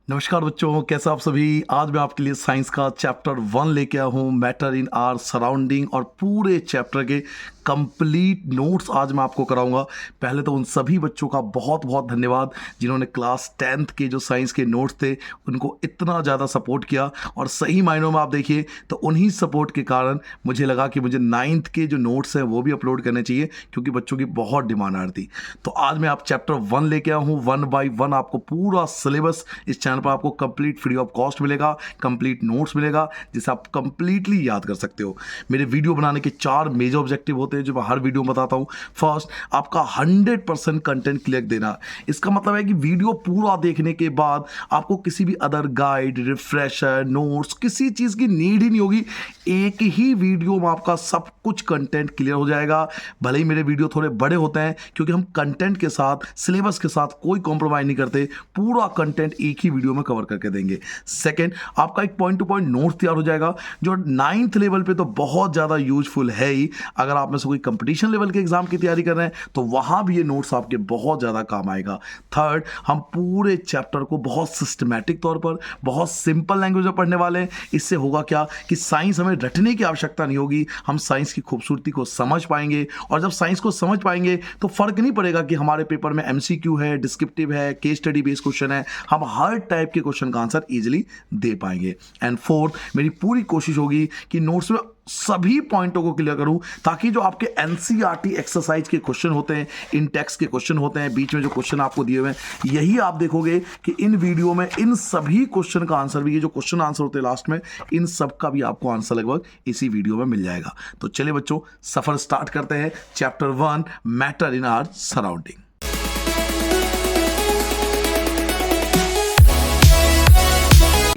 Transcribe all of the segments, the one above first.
नमस्कार बच्चों, कैसे आप सभी। आज मैं आपके लिए साइंस का चैप्टर 1 लेके आया हूँ, मैटर इन आवर सराउंडिंग, और पूरे चैप्टर के कंप्लीट नोट्स आज मैं आपको कराऊंगा। पहले तो उन सभी बच्चों का बहुत बहुत धन्यवाद जिन्होंने क्लास 10th के जो साइंस के नोट्स थे उनको इतना ज़्यादा सपोर्ट किया। और सही मायनों में आप देखिए तो उन्हीं सपोर्ट के कारण मुझे लगा कि मुझे 9th के जो नोट्स हैं वो भी अपलोड करने चाहिए, क्योंकि बच्चों की बहुत डिमांड आ रही थी। तो आज मैं आप चैप्टर 1 लेके आया हूँ। 1 by 1 आपको पूरा सिलेबस इस चैनल पर आपको कंप्लीट फ्री ऑफ कॉस्ट मिलेगा, कंप्लीट नोट्स मिलेगा जिसे आप कंप्लीटली याद कर सकते हो। मेरे वीडियो बनाने के 4 मेजर ऑब्जेक्टिव होते हैं जो मैं हर वीडियो में बताता हूँ। फर्स्ट, आपका 100% कंटेंट क्लियर देना। इसका मतलब है कि वीडियो पूरा देखने के बाद आपको किसी भी अदर गाइड, रिफ्रेशर, नोट्स, किसी चीज़ की नीड ही नहीं होगी। एक ही वीडियो में आपका सब कुछ कंटेंट क्लियर हो जाएगा। भले ही मेरे वीडियो थोड़े बड़े होते हैं, क्योंकि हम कंटेंट के साथ, सिलेबस के साथ कोई कॉम्प्रोमाइज़ नहीं करते। पूरा कंटेंट एक ही वीडियो में कवर करके देंगे। सेकेंड, आपका एक पॉइंट टू पॉइंट नोट तैयार हो जाएगा जो 9th लेवल पे तो बहुत ज़्यादा यूजफुल है ही। अगर आप में से कोई कंपटीशन लेवल के एग्जाम की तैयारी कर रहे हैं तो वहाँ भी ये नोट्स आपके बहुत ज़्यादा काम आएगा। थर्ड, हम पूरे चैप्टर को बहुत सिस्टमैटिक तौर पर, बहुत सिंपल लैंग्वेज में पढ़ने वाले हैं। इससे होगा क्या कि साइंस हमें रटने की आवश्यकता नहीं होगी, हम साइंस की खूबसूरती को समझ पाएंगे। और जब साइंस को समझ पाएंगे तो फर्क नहीं पड़ेगा कि हमारे पेपर में एमसीक्यू है, डिस्क्रिप्टिव है, केस स्टडी बेस्ड क्वेश्चन है, हम हर टाइप के क्वेश्चन का आंसर इजीली दे पाएंगे। एंड फोर्थ, मेरी पूरी कोशिश होगी कि नोट्स में सभी पॉइंटों को क्लियर करूं, ताकि जो आपके एनसीईआरटी एक्सरसाइज के क्वेश्चन होते हैं, इन टेक्स्ट के क्वेश्चन होते हैं, बीच में जो क्वेश्चन आपको दिए हुए हैं, यही आप देखोगे कि इन वीडियो में इन सभी क्वेश्चन का आंसर भी, ये जो क्वेश्चन आंसर होते हैं लास्ट में, इन सब का भी आपको आंसर लगभग इसी वीडियो में मिल जाएगा। तो चलिए बच्चों, सफर स्टार्ट करते हैं। Chapter 1, matter in our surrounding.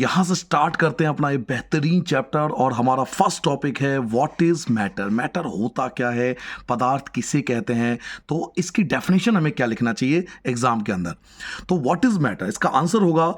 यहां से स्टार्ट करते हैं अपना ये बेहतरीन चैप्टर, और हमारा फर्स्ट टॉपिक है व्हाट इज मैटर। मैटर होता क्या है, पदार्थ किसे कहते हैं, तो इसकी डेफिनेशन हमें क्या लिखना चाहिए एग्जाम के अंदर। तो व्हाट इज मैटर, इसका आंसर होगा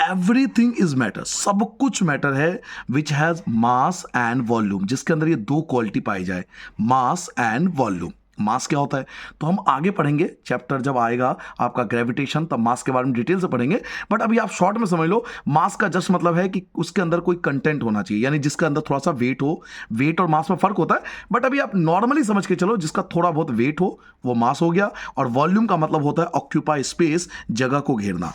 एवरीथिंग इज मैटर। सब कुछ मैटर है which has mass and volume, जिसके अंदर ये दो क्वालिटी पाई जाए, मास एंड वॉल्यूम। मास क्या होता है तो हम आगे पढ़ेंगे, चैप्टर जब आएगा आपका ग्रेविटेशन, तब मास के बारे में डिटेल से पढ़ेंगे। बट अभी आप शॉर्ट में समझ लो, मास का जस्ट मतलब है कि उसके अंदर कोई कंटेंट होना चाहिए, यानी जिसके अंदर थोड़ा सा वेट हो। वेट और मास में फर्क होता है, बट अभी आप नॉर्मली समझ के चलो, जिसका थोड़ा बहुत वेट हो वो मास हो गया। और वॉल्यूम का मतलब होता है ऑक्यूपाई स्पेस, जगह को घेरना।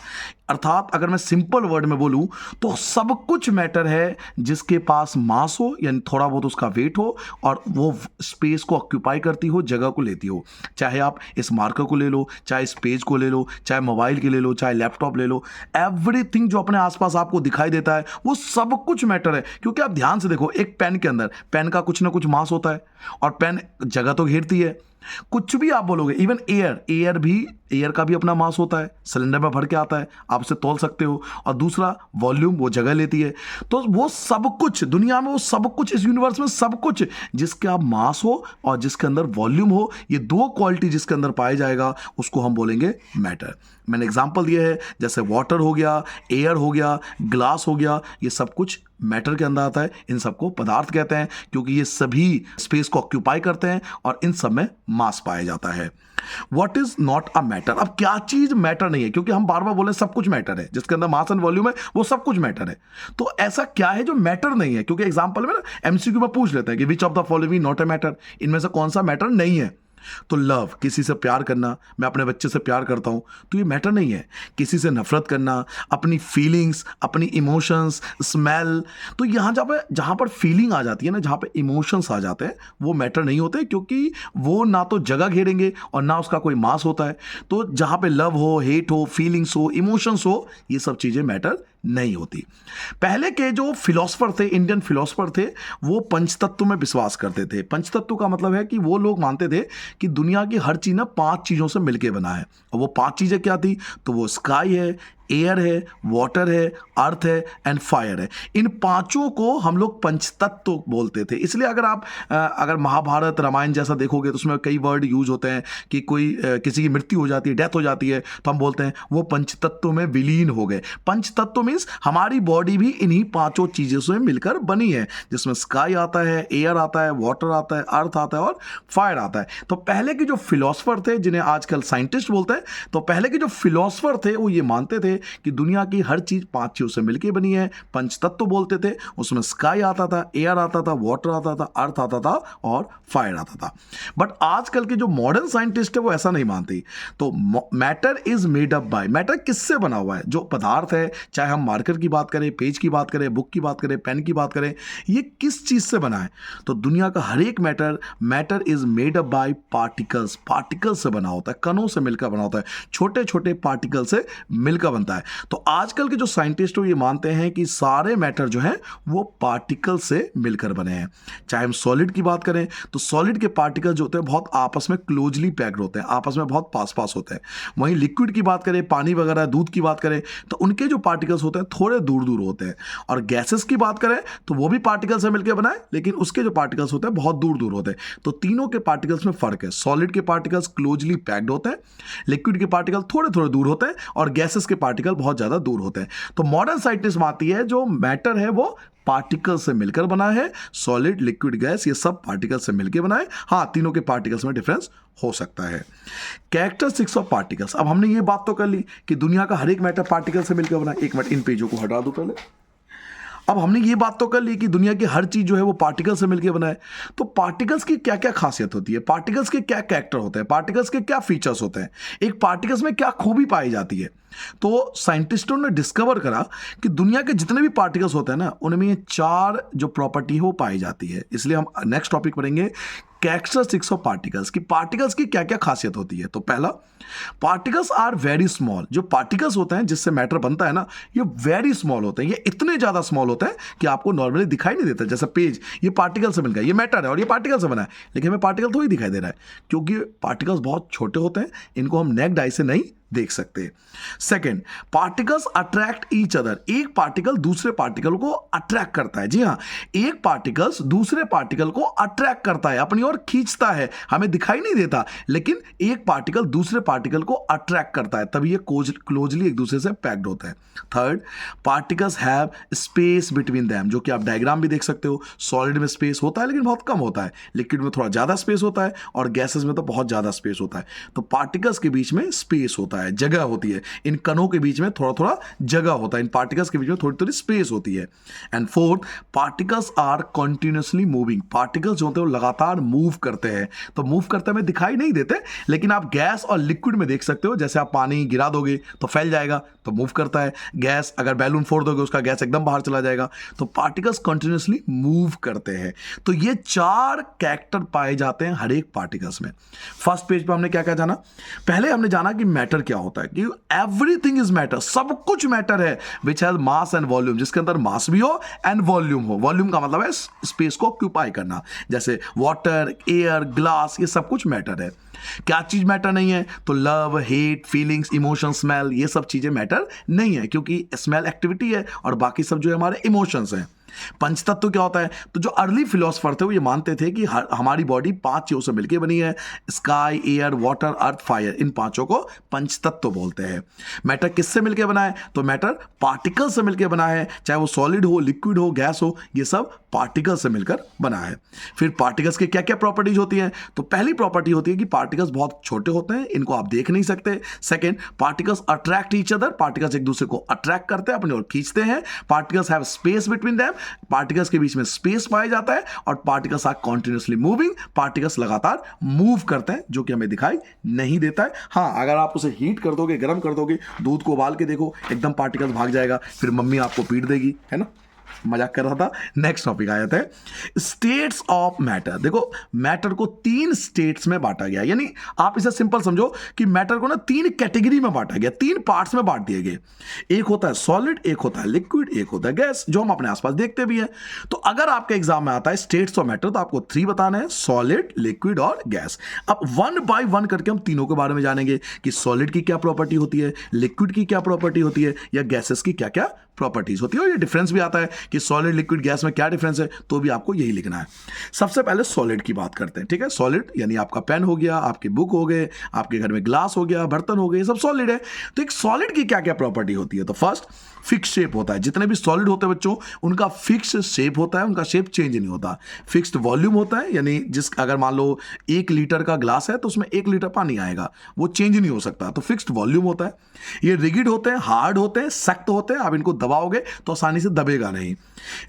अर्थात अगर मैं सिंपल वर्ड में बोलूं तो सब कुछ मैटर है जिसके पास मास हो, यानी थोड़ा बहुत उसका वेट हो, और वो स्पेस को ऑक्यूपाई करती हो, जगह को लेती हो। चाहे आप इस मार्कर को ले लो, चाहे इस पेज को ले लो, चाहे मोबाइल के ले लो, चाहे लैपटॉप ले लो, एवरीथिंग जो अपने आसपास आपको दिखाई देता है वो सब कुछ मैटर है। क्योंकि आप ध्यान से देखो, एक पेन के अंदर, पेन का कुछ ना कुछ मास होता है, और पेन जगह तो घेरती है। कुछ भी आप बोलोगे, इवन एयर का भी अपना मास होता है, सिलेंडर में भर के आता है, आप उसे तौल सकते हो। और दूसरा वॉल्यूम, वो जगह लेती है। तो वो सब कुछ दुनिया में, वो सब कुछ इस यूनिवर्स में, सब कुछ जिसका मास हो और जिसके अंदर वॉल्यूम हो, ये दो क्वालिटी जिसके अंदर पाया जाएगा उसको हम बोलेंगे मैटर। मैंने एग्जांपल दिए है, जैसे वाटर हो गया, एयर हो गया, ग्लास हो गया, ये सब कुछ मैटर के अंदर आता है। इन सबको पदार्थ कहते हैं, क्योंकि ये सभी स्पेस को ऑक्यूपाई करते हैं और इन सब में मास पाया जाता है। What is not a matter, अब क्या चीज मैटर नहीं है, क्योंकि हम बार बार बोले सब कुछ मैटर है, जिसके अंदर मास एंड वॉल्यूम है वो सब कुछ मैटर है। तो ऐसा क्या है जो मैटर नहीं है, क्योंकि एग्जांपल में ना एमसीक्यू में पूछ लेते हैं कि which of the following not a matter, इनमें से कौन सा मैटर नहीं है। तो लव, किसी से प्यार करना, मैं अपने बच्चे से प्यार करता हूं तो ये मैटर नहीं है। किसी से नफरत करना, अपनी फीलिंग्स, अपनी इमोशंस, स्मेल, तो यहां जहां पर फीलिंग आ जाती है ना, जहां पर इमोशंस आ जाते हैं, वो मैटर नहीं होते, क्योंकि वो ना तो जगह घेरेंगे और ना उसका कोई मास होता है। तो जहां पे लव हो, हेट हो, फीलिंग्स हो, इमोशंस हो, ये सब चीजें मैटर नहीं होती। पहले के जो फिलोसफर थे, इंडियन फिलोसफर थे, वो पंचतत्व में विश्वास करते थे। पंचतत्व का मतलब है कि वो लोग मानते थे कि दुनिया की हर चीज ना 5 चीजों से मिलकर बना है। और वो 5 चीजें क्या थी, तो वो स्काई है, एयर है, वाटर है, अर्थ है एंड फायर है। इन पांचों को हम लोग पंचतत्व बोलते थे। इसलिए अगर महाभारत, रामायण जैसा देखोगे तो उसमें कई वर्ड यूज होते हैं कि किसी की मृत्यु हो जाती है, डेथ हो जाती है, तो हम बोलते हैं वो पंचतत्व में विलीन हो गए। पंचतत्व मीन्स हमारी बॉडी भी इन्हीं 5 चीजों से मिलकर बनी है, जिसमें स्काई आता है, एयर आता है, वाटर आता है, अर्थ आता है और फायर आता है। तो पहले के जो फिलोसफर थे, जिन्हें आजकल साइंटिस्ट बोलते हैं, तो पहले के जो फिलोसफर थे वो ये मानते थे थे कि दुनिया की हर चीज 5 चीजों से मिलकर बनी है, पंच तत्व बोलते थे। उसमें स्काई आता था, एयर आता था, वाटर आता था, अर्थ आता था और फायर आता था। बट आजकल के जो मॉडर्न साइंटिस्ट है वो ऐसा नहीं मानती। तो matter is made up by, matter किससे बना हुआ है? जो पदार्थ है, चाहे हम मार्कर की बात करें, पेज की बात करें, बुक की बात करें, पेन की बात करें, ये किस चीज से बना है? तो दुनिया का हर एक matter is made up by particles, particles से बना होता है, कणों से मिलकर बना होता है, छोटे छोटे पार्टिकल से मिलकर बनता है। तो आजकल के जो साइंटिस्ट हो ये मानते हैं कि सारे मैटर जो है वो पार्टिकल से मिलकर बने हैं। चाहे हम सॉलिड की बात करें तो सॉलिड के पार्टिकल जो होते हैं बहुत आपस में क्लोजली पैक्ड होते हैं, आपस में बहुत पास पास होते हैं। वहीं लिक्विड की बात करें, पानी वगैरह, दूध की बात करें, तो उनके जो पार्टिकल्स होते हैं थोड़े दूर दूर होते हैं। और गैसेस की बात करें तो वो भी पार्टिकल से मिलकर बनाए, लेकिन उसके जो पार्टिकल्स होते हैं बहुत दूर दूर होते हैं। तो तीनों के पार्टिकल्स में फर्क है। सॉलिड के पार्टिकल्स क्लोजली पैक्ड होते हैं, लिक्विड के पार्टिकल थोड़े थोड़े दूर होते हैं, और गैसेस के पार्टिकल बहुत ज्यादा दूर होते हैं। तो मॉडर्न साइंटिस्ट मानती है जो मैटर है वो पार्टिकल से मिलकर बना है। सॉलिड, लिक्विड, गैस, ये सब पार्टिकल से मिलकर बना है। हाँ, तीनों के पार्टिकल्स में डिफरेंस हो सकता है। कैरेक्टरिस्टिक्स ऑफ पार्टिकल्स, अब हमने ये बात तो कर ली कि दुनिया का हर एक मैटर पार्टिकल से मिलकर बना है। एक मिनट इन पेजों को हटा दो पहले। अब हमने ये बात तो कर ली कि दुनिया की हर चीज जो है वो पार्टिकल से मिलकर बना है। तो पार्टिकल्स की क्या क्या खासियत होती है, पार्टिकल्स के क्या कैरेक्टर होते हैं, पार्टिकल्स के क्या फीचर्स होते हैं, एक पार्टिकल्स में क्या खूबी पाई जाती है? तो साइंटिस्टों ने डिस्कवर करा कि दुनिया के जितने भी पार्टिकल्स होते हैं ना, उनमें ये 4 जो प्रॉपर्टी है वो पाई जाती है। इसलिए हम नेक्स्ट टॉपिक पढ़ेंगे कैरेक्टरिस्टिक्स ऑफ पार्टिकल्स की पार्टिकल्स की क्या क्या खासियत होती है। तो पहला, पार्टिकल्स आर वेरी स्मॉल। जो पार्टिकल्स होते हैं जिससे मैटर बनता है ना, ये वेरी स्मॉल होते हैं। ये इतने ज्यादा स्मॉल होते हैं कि आपको नॉर्मली दिखाई नहीं देता। जैसे पेज, ये पार्टिकल से मिल गया, ये मैटर है और ये पार्टिकल से बना है, लेकिन हमें पार्टिकल थोड़ी दिखाई दे रहा है, क्योंकि पार्टिकल्स बहुत छोटे होते हैं, इनको हम नेक्ड आई से नहीं देख सकते। Second, particles attract each other. एक पार्टिकल दूसरे पार्टिकल को अट्रैक्ट करता है। जी हाँ, एक पार्टिकल्स दूसरे पार्टिकल को अट्रैक्ट करता है, अपनी ओर खींचता है, हमें दिखाई नहीं देता, लेकिन एक पार्टिकल दूसरे पार्टिकल को अट्रैक्ट करता है, तभी ये क्लोजली एक दूसरे से पैक्ड होता है। Third, particles have space between them, जो कि आप डायग्राम भी देख सकते हो। सॉलिड में स्पेस होता है लेकिन बहुत कम होता है, लिक्विड में थोड़ा ज्यादा स्पेस होता है, और गैसेस में तो बहुत ज्यादा स्पेस होता है। तो पार्टिकल्स के बीच में स्पेस होता है, जगह होती है। इन कणों के बीच में थोड़ा थोड़ा जगह होता है, इन पार्टिकल्स के बीच में थोड़ी थोड़ी स्पेस होती है। And fourth, particles are continuously moving. Particles जो होते हैं वो लगातार मूव करते हैं। तो मूव करते हमें दिखाई नहीं देते, लेकिन आप गैस और लिक्विड में देख सकते हो। जैसे आप पानी गिरा दोगे तो फैल जाएगा, तो मूव करता है। गैस, अगर बैलून फोड़ दोगे उसका गैस एकदम बाहर चला जाएगा। तो पार्टिकल्स कंटिन्यूअसली मूव करते हैं। तो ये 4 कैरेक्टर पाए जाते हैं हर एक पार्टिकल्स में। फर्स्ट पेज पे हमने क्या क्या जाना? पहले हमने जाना कि मैटर क्या होता है, कि एवरीथिंग इज मैटर, सब कुछ मैटर है, which has mass and volume, जिसके अंदर मास भी हो एंड वॉल्यूम हो। वॉल्यूम का मतलब है स्पेस को ऑक्यूपाई करना, जैसे वाटर, एयर, ग्लास, ये सब कुछ मैटर है। क्या चीज मैटर नहीं है? तो love, hate, feelings, emotion, smell, ये सब चीजें मैटर नहीं है, क्योंकि स्मेल एक्टिविटी है और बाकी सब जो है हमारे इमोशंस हैं। पंचतत्व क्या होता है? तो जो अर्ली फिलोसफर थे वो ये मानते थे कि हमारी बॉडी 5 चीजों से मिलकर बनी है। स्काई, एयर, वाटर, अर्थ, फायर, इन 5 को पंचतत्व बोलते हैं। मैटर किससे मिलकर बना है? तो मैटर पार्टिकल से मिलकर बना है, चाहे वो सॉलिड हो, लिक्विड हो, गैस हो, ये सब पार्टिकल से मिलकर बना है। फिर पार्टिकल्स के क्या क्या प्रॉपर्टीज होती हैं? तो पहली प्रॉपर्टी होती है कि पार्टिकल्स बहुत छोटे होते हैं, इनको आप देख नहीं सकते। Second, particles attract each other, particles एक दूसरे को अट्रैक्ट करते हैं, अपनी ओर खींचते हैं। Particles have space between them, particles के बीच में स्पेस पाया जाता है। और particles are continuously moving, particles लगातार मूव करते हैं, जो कि हमें दिखाई नहीं देता है। हाँ, अगर आप उसे हीट कर दोगे, गर्म कर दोगे, दूध को उबाल के देखो, एकदम पार्टिकल्स भाग जाएगा, फिर मम्मी आपको पीट देगी, है ना। मजाक कर रहा था। नेक्स्ट टॉपिक आ जाता है स्टेट्स ऑफ मैटर। देखो, मैटर को 3 स्टेट्स में बांटा गया, यानी आप इसे सिंपल समझो कि मैटर को ना 3 कैटेगरी में बांटा गया, 3 पार्ट्स में बांट दिए गए। एक होता है सॉलिड, एक होता है लिक्विड, एक होता है गैस, जो हम अपने आसपास देखते भी हैं। तो अगर आपके एग्जाम में आता है स्टेट्स ऑफ मैटर, तो आपको 3 बताना है, सॉलिड, लिक्विड और गैस। अब 1 बाय 1 करके हम तीनों के बारे में जानेंगे कि सॉलिड की क्या प्रॉपर्टी होती है, लिक्विड की क्या प्रॉपर्टी होती है, या गैसेस की क्या क्या प्रॉपर्टीज होती है। और ये डिफरेंस भी आता है कि सॉलिड लिक्विड गैस में क्या डिफरेंस है, तो भी आपको यही लिखना है। सबसे पहले सॉलिड की बात करते हैं, ठीक है। सॉलिड यानी आपका पेन हो गया, आपकी बुक हो गए, आपके घर में ग्लास हो गया, बर्तन हो गए, सब सॉलिड है। तो एक सॉलिड की क्या क्या प्रॉपर्टी होती है? तो फर्स्ट, फिक्स शेप होता है। जितने भी सॉलिड होते हैं बच्चों, उनका फिक्स शेप होता है, उनका शेप चेंज नहीं होता। फिक्स्ड वॉल्यूम होता है, यानी अगर मान लो 1 लीटर का ग्लास है तो उसमें 1 लीटर पानी आएगा, वो चेंज नहीं हो सकता, तो फिक्स्ड वॉल्यूम होता है। ये रिगिड होते हैं, हार्ड होते हैं, सख्त होते हैं, आप इनको दबाओगे तो आसानी से दबेगा नहीं।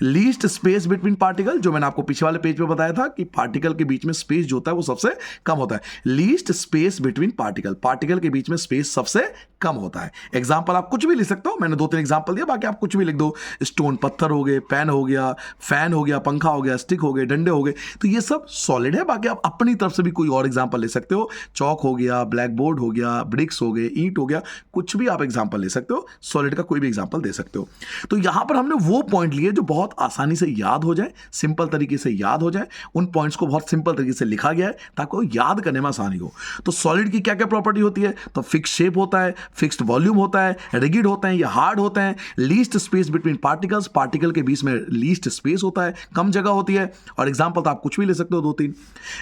लीस्ट स्पेस बिटवीन पार्टिकल, जो मैंने आपको पिछले वाले पेज पे बताया था कि पार्टिकल के बीच में स्पेस जो होता है वो सबसे कम होता है। Least space between particle, particle के बीच में स्पेस सबसे कम होता है। एग्जांपल आप कुछ भी लिख सकते हो, मैंने 2-3 एग्जांपल दिया, बाकी आप कुछ भी लिख दो। स्टोन पत्थर हो गए, पेन हो गया, फैन हो गया, पंखा हो गया, स्टिक हो गए, डंडे हो गए, तो ये सब सॉलिड है। बाकी आप अपनी तरफ से भी कोई और एग्जांपल ले सकते हो। चौक हो गया, ब्लैक बोर्ड हो गया, ब्रिक्स हो गए, ईंट हो गया, कुछ भी आप एग्जांपल ले सकते हो, सॉलिड का कोई भी एग्जांपल दे सकते हो। तो यहां पर हमने वो पॉइंट लिए जो बहुत आसानी से याद हो जाए, सिंपल तरीके से याद हो जाए। उन पॉइंट्स को बहुत सिंपल तरीके से लिखा गया है ताकि वो याद करने में आसानी हो। तो सॉलिड की क्या क्या प्रॉपर्टी होती है? तो फिक्स शेप होता है, फिक्स्ड वॉल्यूम होता है, रिगिड होते हैं या हार्ड होते हैं, least space between particles, particle के बीच में लीस्ट स्पेस होता है, कम जगह होती है। और एग्जांपल तो आप कुछ भी ले सकते हो, 2-3।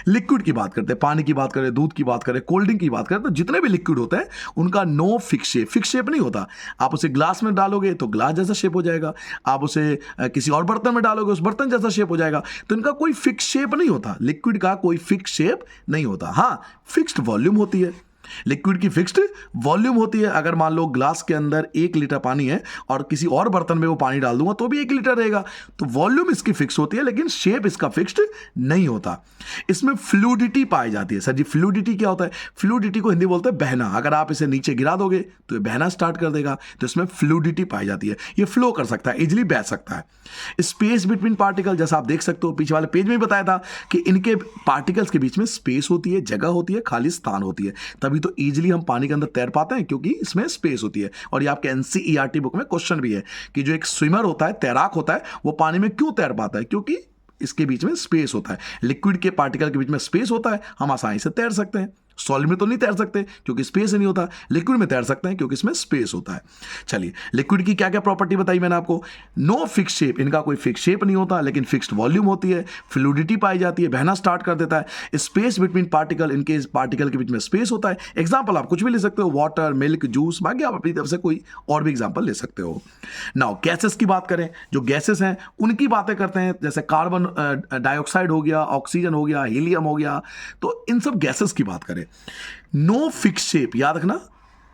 लिक्विड की बात करते हैं, पानी की बात करें, दूध की बात करें, कोल्ड ड्रिंक की बात करें, तो जितने भी लिक्विड होते हैं उनका नो फिक्स शेप नहीं होता। आप उसे ग्लास में डालोगे तो ग्लास जैसा शेप हो जाएगा, आप उसे किसी और बर्तन में डालोगे उस बर्तन जैसा शेप हो जाएगा। तो इनका कोई फिक्स शेप नहीं होता, लिक्विड का कोई फिक्स शेप नहीं होता। हाँ, फिक्स्ड वॉल्यूम होती है, लिक्विड की फिक्स्ड वॉल्यूम होती है। अगर मान लो ग्लास के अंदर 1 लीटर पानी है और किसी और बर्तन में वो पानी डाल दूंगा तो भी 1 लीटर रहेगा, तो वॉल्यूम इसकी फिक्स होती है, लेकिन शेप इसका फिक्स्ड नहीं होता। इसमें फ्लूडिटी पाई जाती है। सर जी, फ्लूडिटी क्या होता है? फ्लूडिटी को हिंदी बोलते हैं बहना। अगर आप इसे नीचे गिरा दोगे तो ये बहना स्टार्ट कर देगा, तो इसमें फ्लूडिटी पाई जाती है। ये फ्लो कर सकता है, इजिली बह सकता है। स्पेस बिटवीन पार्टिकल, जैसा आप देख सकते हो, पीछे वाले पेज में बताया था कि इनके पार्टिकल्स के बीच में स्पेस होती है, जगह होती है, खाली स्थान होती है, तभी तो इजीली हम पानी के अंदर तैर पाते हैं, क्योंकि इसमें स्पेस होती है। और ये आपके एनसीईआरटी बुक में क्वेश्चन भी है कि जो एक स्विमर होता है, तैराक होता है, वो पानी में क्यों तैर पाता है? क्योंकि इसके बीच में स्पेस होता है। लिक्विड के पार्टिकल के बीच में स्पेस होता है, हम आसानी से तैर सकते हैं। सॉलिड में तो नहीं तैर सकते क्योंकि स्पेस नहीं होता, लिक्विड में तैर सकते हैं क्योंकि इसमें स्पेस होता है। चलिए, लिक्विड की क्या क्या प्रॉपर्टी बताई मैंने आपको? नो फिक्स शेप, इनका कोई फिक्स शेप नहीं होता, लेकिन फिक्स्ड वॉल्यूम होती है, फ्लूडिटी पाई जाती है, बहना स्टार्ट कर देता है। स्पेस बिटवीन पार्टिकल, इनके पार्टिकल के बीच में स्पेस होता है। एग्जाम्पल आप कुछ भी ले सकते हो, वाटर, मिल्क, जूस, बाकी आप अपनी तरफ से कोई और भी एग्जाम्पल ले सकते हो। नाउ गैसेस की बात करें, जो गैसेस हैं उनकी बातें करते हैं, जैसे कार्बन डाइऑक्साइड हो गया, ऑक्सीजन हो गया, हीलियम हो गया, तो इन सब गैसेस की बात करें। नो फिक्स शेप, याद रखना,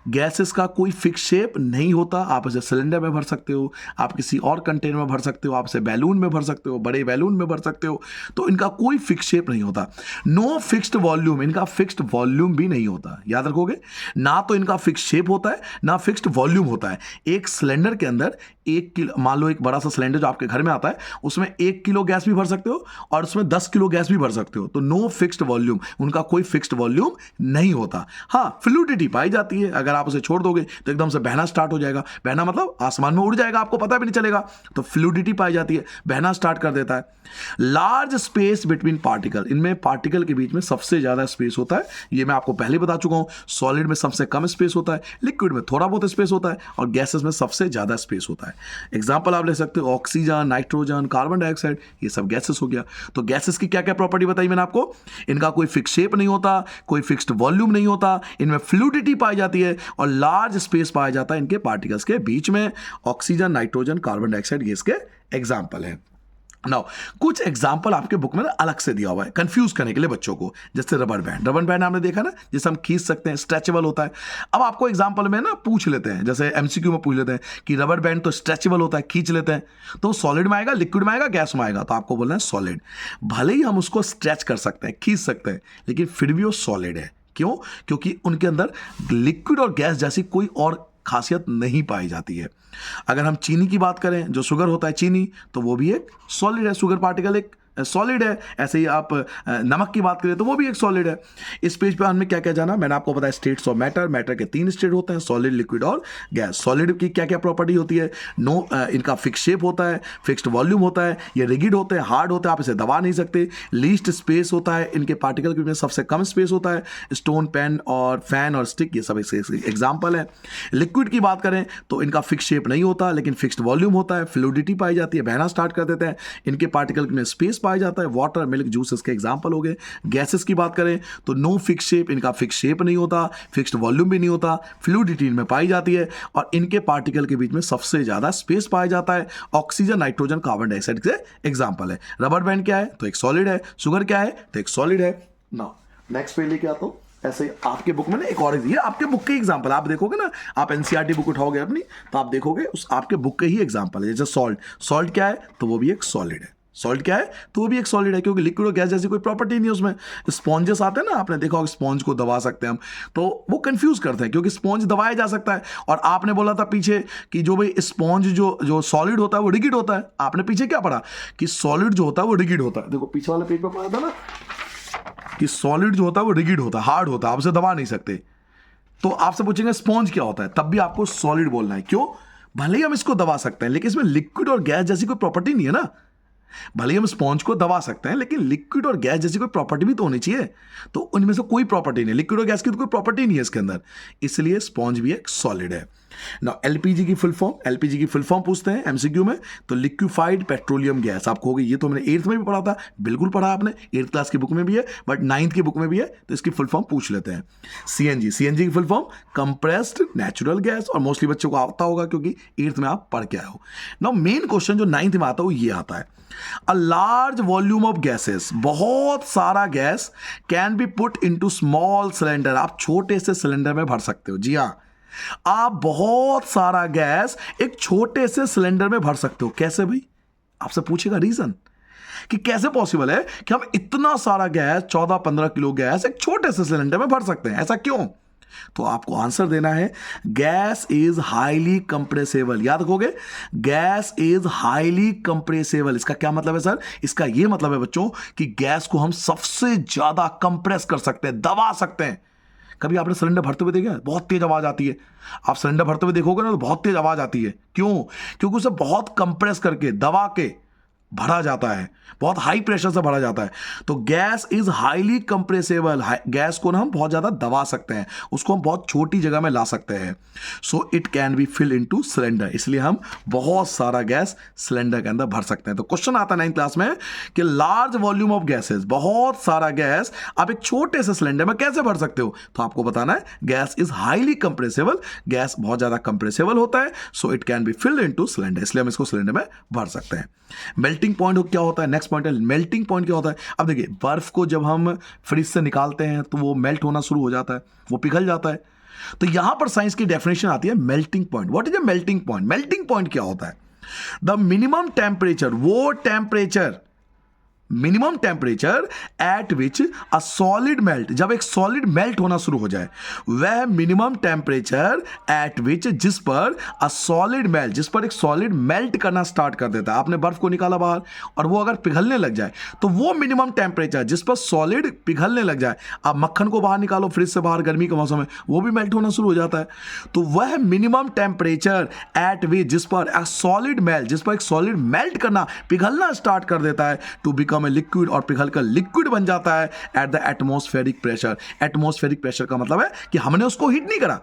गैसेस का कोई फिक्स शेप नहीं होता। आप इसे सिलेंडर में भर सकते हो, आप किसी और कंटेनर में भर सकते हो, आप इसे बैलून में भर सकते हो, बड़े बैलून में भर सकते हो, तो इनका कोई फिक्स शेप नहीं होता। नो फिक्स्ड वॉल्यूम, इनका फिक्स्ड वॉल्यूम भी नहीं होता, याद रखोगे। ना तो इनका फिक्स शेप होता है, ना फिक्स्ड वॉल्यूम होता है। एक सिलेंडर के अंदर 1 किलो, मान लो एक बड़ा सा सिलेंडर जो आपके घर में आता है, उसमें 1 किलो गैस भी भर सकते हो और उसमें 10 किलो गैस भी भर सकते हो, तो नो फिक्स्ड वॉल्यूम, उनका कोई फिक्स्ड वॉल्यूम नहीं होता। हाँ, फ्लूडिटी पाई जाती है, अगर आप उसे छोड़ दोगे तो एकदम से बहना स्टार्ट हो जाएगा। बहना मतलब आसमान में उड़ जाएगा, आपको पता भी नहीं चलेगा, तो फ्लूडिटी पाई जाती है, बहना स्टार्ट कर देता है। लार्ज स्पेस बिटवीन पार्टिकल, इनमें पार्टिकल के बीच में सबसे ज्यादा स्पेस होता है, ये मैं आपको पहले बता चुका हूं। सॉलिड में सबसे कम स्पेस होता है, लिक्विड में थोड़ा बहुत स्पेस होता है, और गैसेस में सबसे ज्यादा स्पेस होता है। एग्जाम्पल आप ले सकते हो, ऑक्सीजन, नाइट्रोजन, कार्बन डाइऑक्साइड, ये सब गैसेस हो गया। तो गैसेस की क्या क्या प्रॉपर्टी बताई मैंने आपको? इनका कोई फिक्स शेप नहीं होता, कोई फिक्स्ड वॉल्यूम नहीं होता, इनमें फ्लूडिटी पाई जाती है और लार्ज स्पेस पाया जाता है इनके पार्टिकल्स के बीच में। ऑक्सीजन, नाइट्रोजन, कार्बन डाइऑक्साइड, ये इसके एग्जाम्पल है। नाउ कुछ एग्जाम्पल आपके बुक में अलग से दिया हुआ है कंफ्यूज करने के लिए बच्चों को, जैसे रबर बैंड। रबर बैंड आपने देखा ना, जिसे हम खींच सकते हैं, स्ट्रेचेबल होता है। अब आपको एग्जाम्पल में ना पूछ लेते हैं, जैसे एमसीक्यू में पूछ लेते हैं कि रबर बैंड तो स्ट्रेचेबल होता है, खींच लेते हैं, तो सॉलिड में आएगा, लिक्विड में आएगा, गैस में आएगा? तो आपको बोलना है सॉलिड। भले ही हम उसको स्ट्रेच कर सकते हैं, खींच सकते हैं, लेकिन फिर भी वो सॉलिड है। क्यों? क्योंकि उनके अंदर लिक्विड और गैस जैसी कोई और खासियत नहीं पाई जाती है। अगर हम चीनी की बात करें, जो शुगर होता है चीनी, तो वो भी एक सॉलिड है, शुगर पार्टिकल एक सॉलिड है। ऐसे ही आप नमक की बात करें तो वो भी एक सॉलिड है। इस पेज पे हमने क्या क्या जाना, मैंने आपको बताया स्टेट्स ऑफ मैटर। मैटर के 3 स्टेट होते हैं, सॉलिड, लिक्विड और गैस। सॉलिड की क्या क्या प्रॉपर्टी होती है, नो इनका फिक्स शेप होता है, फिक्स्ड वॉल्यूम होता है, ये रिगिड होते हैं, हार्ड होते हैं, आप इसे दबा नहीं सकते। लीस्ट स्पेस होता है, इनके पार्टिकल के बीच में सबसे कम स्पेस होता है। स्टोन, पेन और फैन और स्टिक, ये सब एग्जाम्पल है। लिक्विड की बात करें तो इनका फिक्स शेप नहीं होता, लेकिन फिक्स्ड वॉल्यूम होता है, फ्लूइडिटी पाई जाती है, बहना स्टार्ट कर देते हैं, इनके पार्टिकल में स्पेस पाया जाता है। वाटर, मिल्क, जूस इसके एग्जाम्पल हो गए। गैसेस की बात करें तो नो फिक्स शेप, इनका फिक्स शेप नहीं होता, फिक्स्ड वॉल्यूम भी नहीं होता, फ्लूइडिटी इनमें पाई जाती है और इनके पार्टिकल के बीच में सबसे ज्यादा स्पेस पाया जाता है। ऑक्सीजन, नाइट्रोजन, कार्बन डाइऑक्साइड के एग्जाम्पल है। रबर बैंड क्या है तो एक सॉलिड है। शुगर क्या है तो एक सॉलिड है। नाउ नेक्स्ट पे लेके आता हूं। ऐसे ही आपके बुक में ना एक और, ये आपके बुक के एग्जांपल आप देखोगे ना, आप एनसीईआरटी बुक उठाओगे अपनी तो आप देखोगे उस आपके बुक के ही एग्जांपल है। जैसे सॉल्ट, सॉल्ट क्या है तो वो भी एक सॉलिड है। सॉल्ट क्या है तो वो भी एक सॉलिड है, क्योंकि लिक्विड और गैस जैसी कोई प्रॉपर्टी नहीं है उसमें। स्पॉन्जेस आते हैं ना, आपने देखा होगा स्पॉन्ज को दबा सकते हैं हम, तो वो कंफ्यूज करते हैं क्योंकि स्पॉन्ज दबाया जा सकता है। और आपने बोला था पीछे कि जो भाई स्पॉन्ज जो सॉलिड होता है वो रिगिड होता है। आपने पीछे क्या पढ़ा कि सॉलिड जो होता है वो रिगिड होता है। देखो पीछे वाले पेज पे पढ़ा था ना कि सॉलिड जो होता है वो रिगिड होता है, हार्ड होता है, आप उसे दबा नहीं सकते। तो आपसे पूछेंगे स्पॉन्ज क्या होता है, तब भी आपको सॉलिड बोलना है। क्यों? भले ही हम इसको दबा सकते हैं लेकिन इसमें लिक्विड और गैस जैसी कोई प्रॉपर्टी नहीं है ना। भले ही हम स्पॉन्ज को दबा सकते हैं लेकिन लिक्विड और गैस जैसी कोई प्रॉपर्टी भी तो होनी चाहिए, तो उनमें से कोई प्रॉपर्टी नहीं, लिक्विड और गैस की तो कोई प्रॉपर्टी नहीं है इसके अंदर, इसलिए स्पॉन्ज भी एक सॉलिड है। ना एलपीजी की फुल फॉर्म, एलपीजी की फुल फॉर्म पूछते हैं एमसीक्यू में, तो लिक्विफाइड पेट्रोलियम गैस। आप कहोगे ये तो हमने 8th में भी पढ़ा था, बिल्कुल पढ़ा आपने, 8th क्लास की बुक में भी है, बट 9th की बुक में भी है, तो इसकी फुल फॉर्म पूछ लेते हैं। सीएनजी, सीएनजी की full form compressed natural gas, और मोस्टली बच्चों को आता होगा क्योंकि 8th में आप पढ़ के आए हो। नाउ मेन क्वेश्चन जो 9th में आता है वो ये आता है, a large volume of gases, बहुत सारा gas can be put into small cylinder. आप छोटे से सिलेंडर में भर सकते हो। जी हाँ, आप बहुत सारा गैस एक छोटे से सिलेंडर में भर सकते हो। कैसे भाई? आपसे पूछेगा रीजन कि कैसे पॉसिबल है कि हम इतना सारा गैस, 14-15 किलो गैस एक छोटे से सिलेंडर में भर सकते हैं, ऐसा क्यों? तो आपको आंसर देना है, गैस इज हाईली कंप्रेसेबल। याद रखोगे, गैस इज हाईली कंप्रेसेबल। इसका क्या मतलब है सर? इसका यह मतलब है बच्चों कि गैस को हम सबसे ज्यादा कंप्रेस कर सकते हैं, दबा सकते हैं। कभी आपने सिलेंडर भरते हुए देखा है? बहुत तेज आवाज आती है। आप सिलेंडर भरते हुए देखोगे ना तो बहुत तेज आवाज आती है। क्यों? क्योंकि उसे बहुत कंप्रेस करके, दबा के भरा जाता है, बहुत हाई प्रेशर से भरा जाता है। तो गैस इज हाईली कंप्रेसेबल। गैस को ना हम बहुत ज्यादा दबा सकते हैं, उसको हम बहुत छोटी जगह में ला सकते हैं। So it can be fill into cylinder, इसलिए हम बहुत सारा गैस सिलेंडर के अंदर भर सकते हैं। तो क्वेश्चन आता है 9th क्लास में कि लार्ज वॉल्यूम ऑफ गैसेस, बहुत सारा गैस आप एक छोटे से सिलेंडर में कैसे भर सकते हो? तो आपको बताना है गैस इज हाईली कंप्रेसेबल, गैस बहुत ज्यादा कंप्रेसेबल होता है, सो it can be filled into cylinder, इसलिए हम इसको सिलेंडर में भर सकते हैं। मेल्टिंग पॉइंट क्या होता है? नेक्स्ट पॉइंट है मेल्टिंग पॉइंट क्या होता है। अब देखिए, बर्फ को जब हम फ्रिज से निकालते हैं तो वो मेल्ट होना शुरू हो जाता है, वो पिघल जाता है। तो यहां पर साइंस की डेफिनेशन आती है melting point. What is a melting point? Melting point क्या होता है? द मिनिमम टेम्परेचर, वो temperature, minimum temperature at which a solid melt, जब एक सॉलिड मेल्ट होना शुरू हो जाए, वह मिनिमम टेम्परेचर एट विच, जिस पर अ सॉलिड मेल्ट, जिस पर एक सॉलिड मेल्ट करना स्टार्ट कर देता है। आपने बर्फ को निकाला बाहर और वो अगर पिघलने लग जाए तो वो मिनिमम टेम्परेचर जिस पर सॉलिड पिघलने लग जाए, आप मक्खन को बाहर निकालो फ्रिज से बाहर गर्मी के मौसम में, वो भी मेल्ट होना शुरू हो जाता है। तो वह मिनिमम टेम्परेचर एट विच, जिस पर अ सॉलिड मेल्ट, जिस पर एक सॉलिड मेल्ट करना, पिघलना स्टार्ट कर देता है, टू बिकम लिक्विड, और पिघलकर लिक्विड बन जाता है at the atmospheric pressure. Atmospheric pressure का मतलब है कि हमने उसको हीट नहीं करा।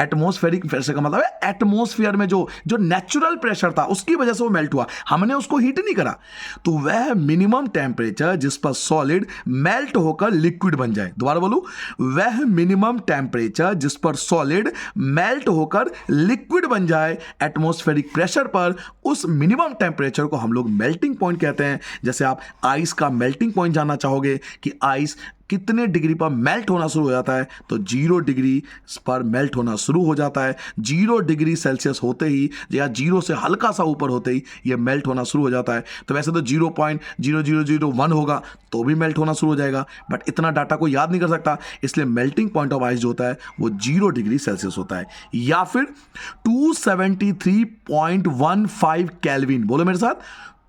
एटमॉस्फेरिक प्रेशर का मतलब है एटमॉस्फेयर में जो नेचुरल प्रेशर था उसकी वजह से वो मेल्ट हुआ, हमने उसको हीट नहीं करा। तो वह मिनिमम टेम्परेचर जिस पर सॉलिड मेल्ट होकर लिक्विड बन जाए, दोबारा बोलूं, वह मिनिमम टेम्परेचर जिस पर सॉलिड मेल्ट होकर लिक्विड बन जाए एटमॉस्फेरिक प्रेशर पर, उस मिनिमम टेम्परेचर को हम लोग मेल्टिंग पॉइंट कहते हैं। जैसे आप आइस का मेल्टिंग पॉइंट जानना चाहोगे कि आइस कितने डिग्री पर मेल्ट होना शुरू हो जाता है, तो 0 डिग्री पर मेल्ट होना शुरू हो जाता है। 0 डिग्री सेल्सियस होते ही या 0 से हल्का सा ऊपर होते ही ये मेल्ट होना शुरू हो जाता है। तो वैसे तो 0.0001 होगा तो भी मेल्ट होना शुरू हो जाएगा, बट इतना डाटा को याद नहीं कर सकता, इसलिए मेल्टिंग पॉइंट ऑफ आइस जो होता है वो 0 डिग्री सेल्सियस होता है, या फिर 273.15 केल्विन। बोलो मेरे साथ,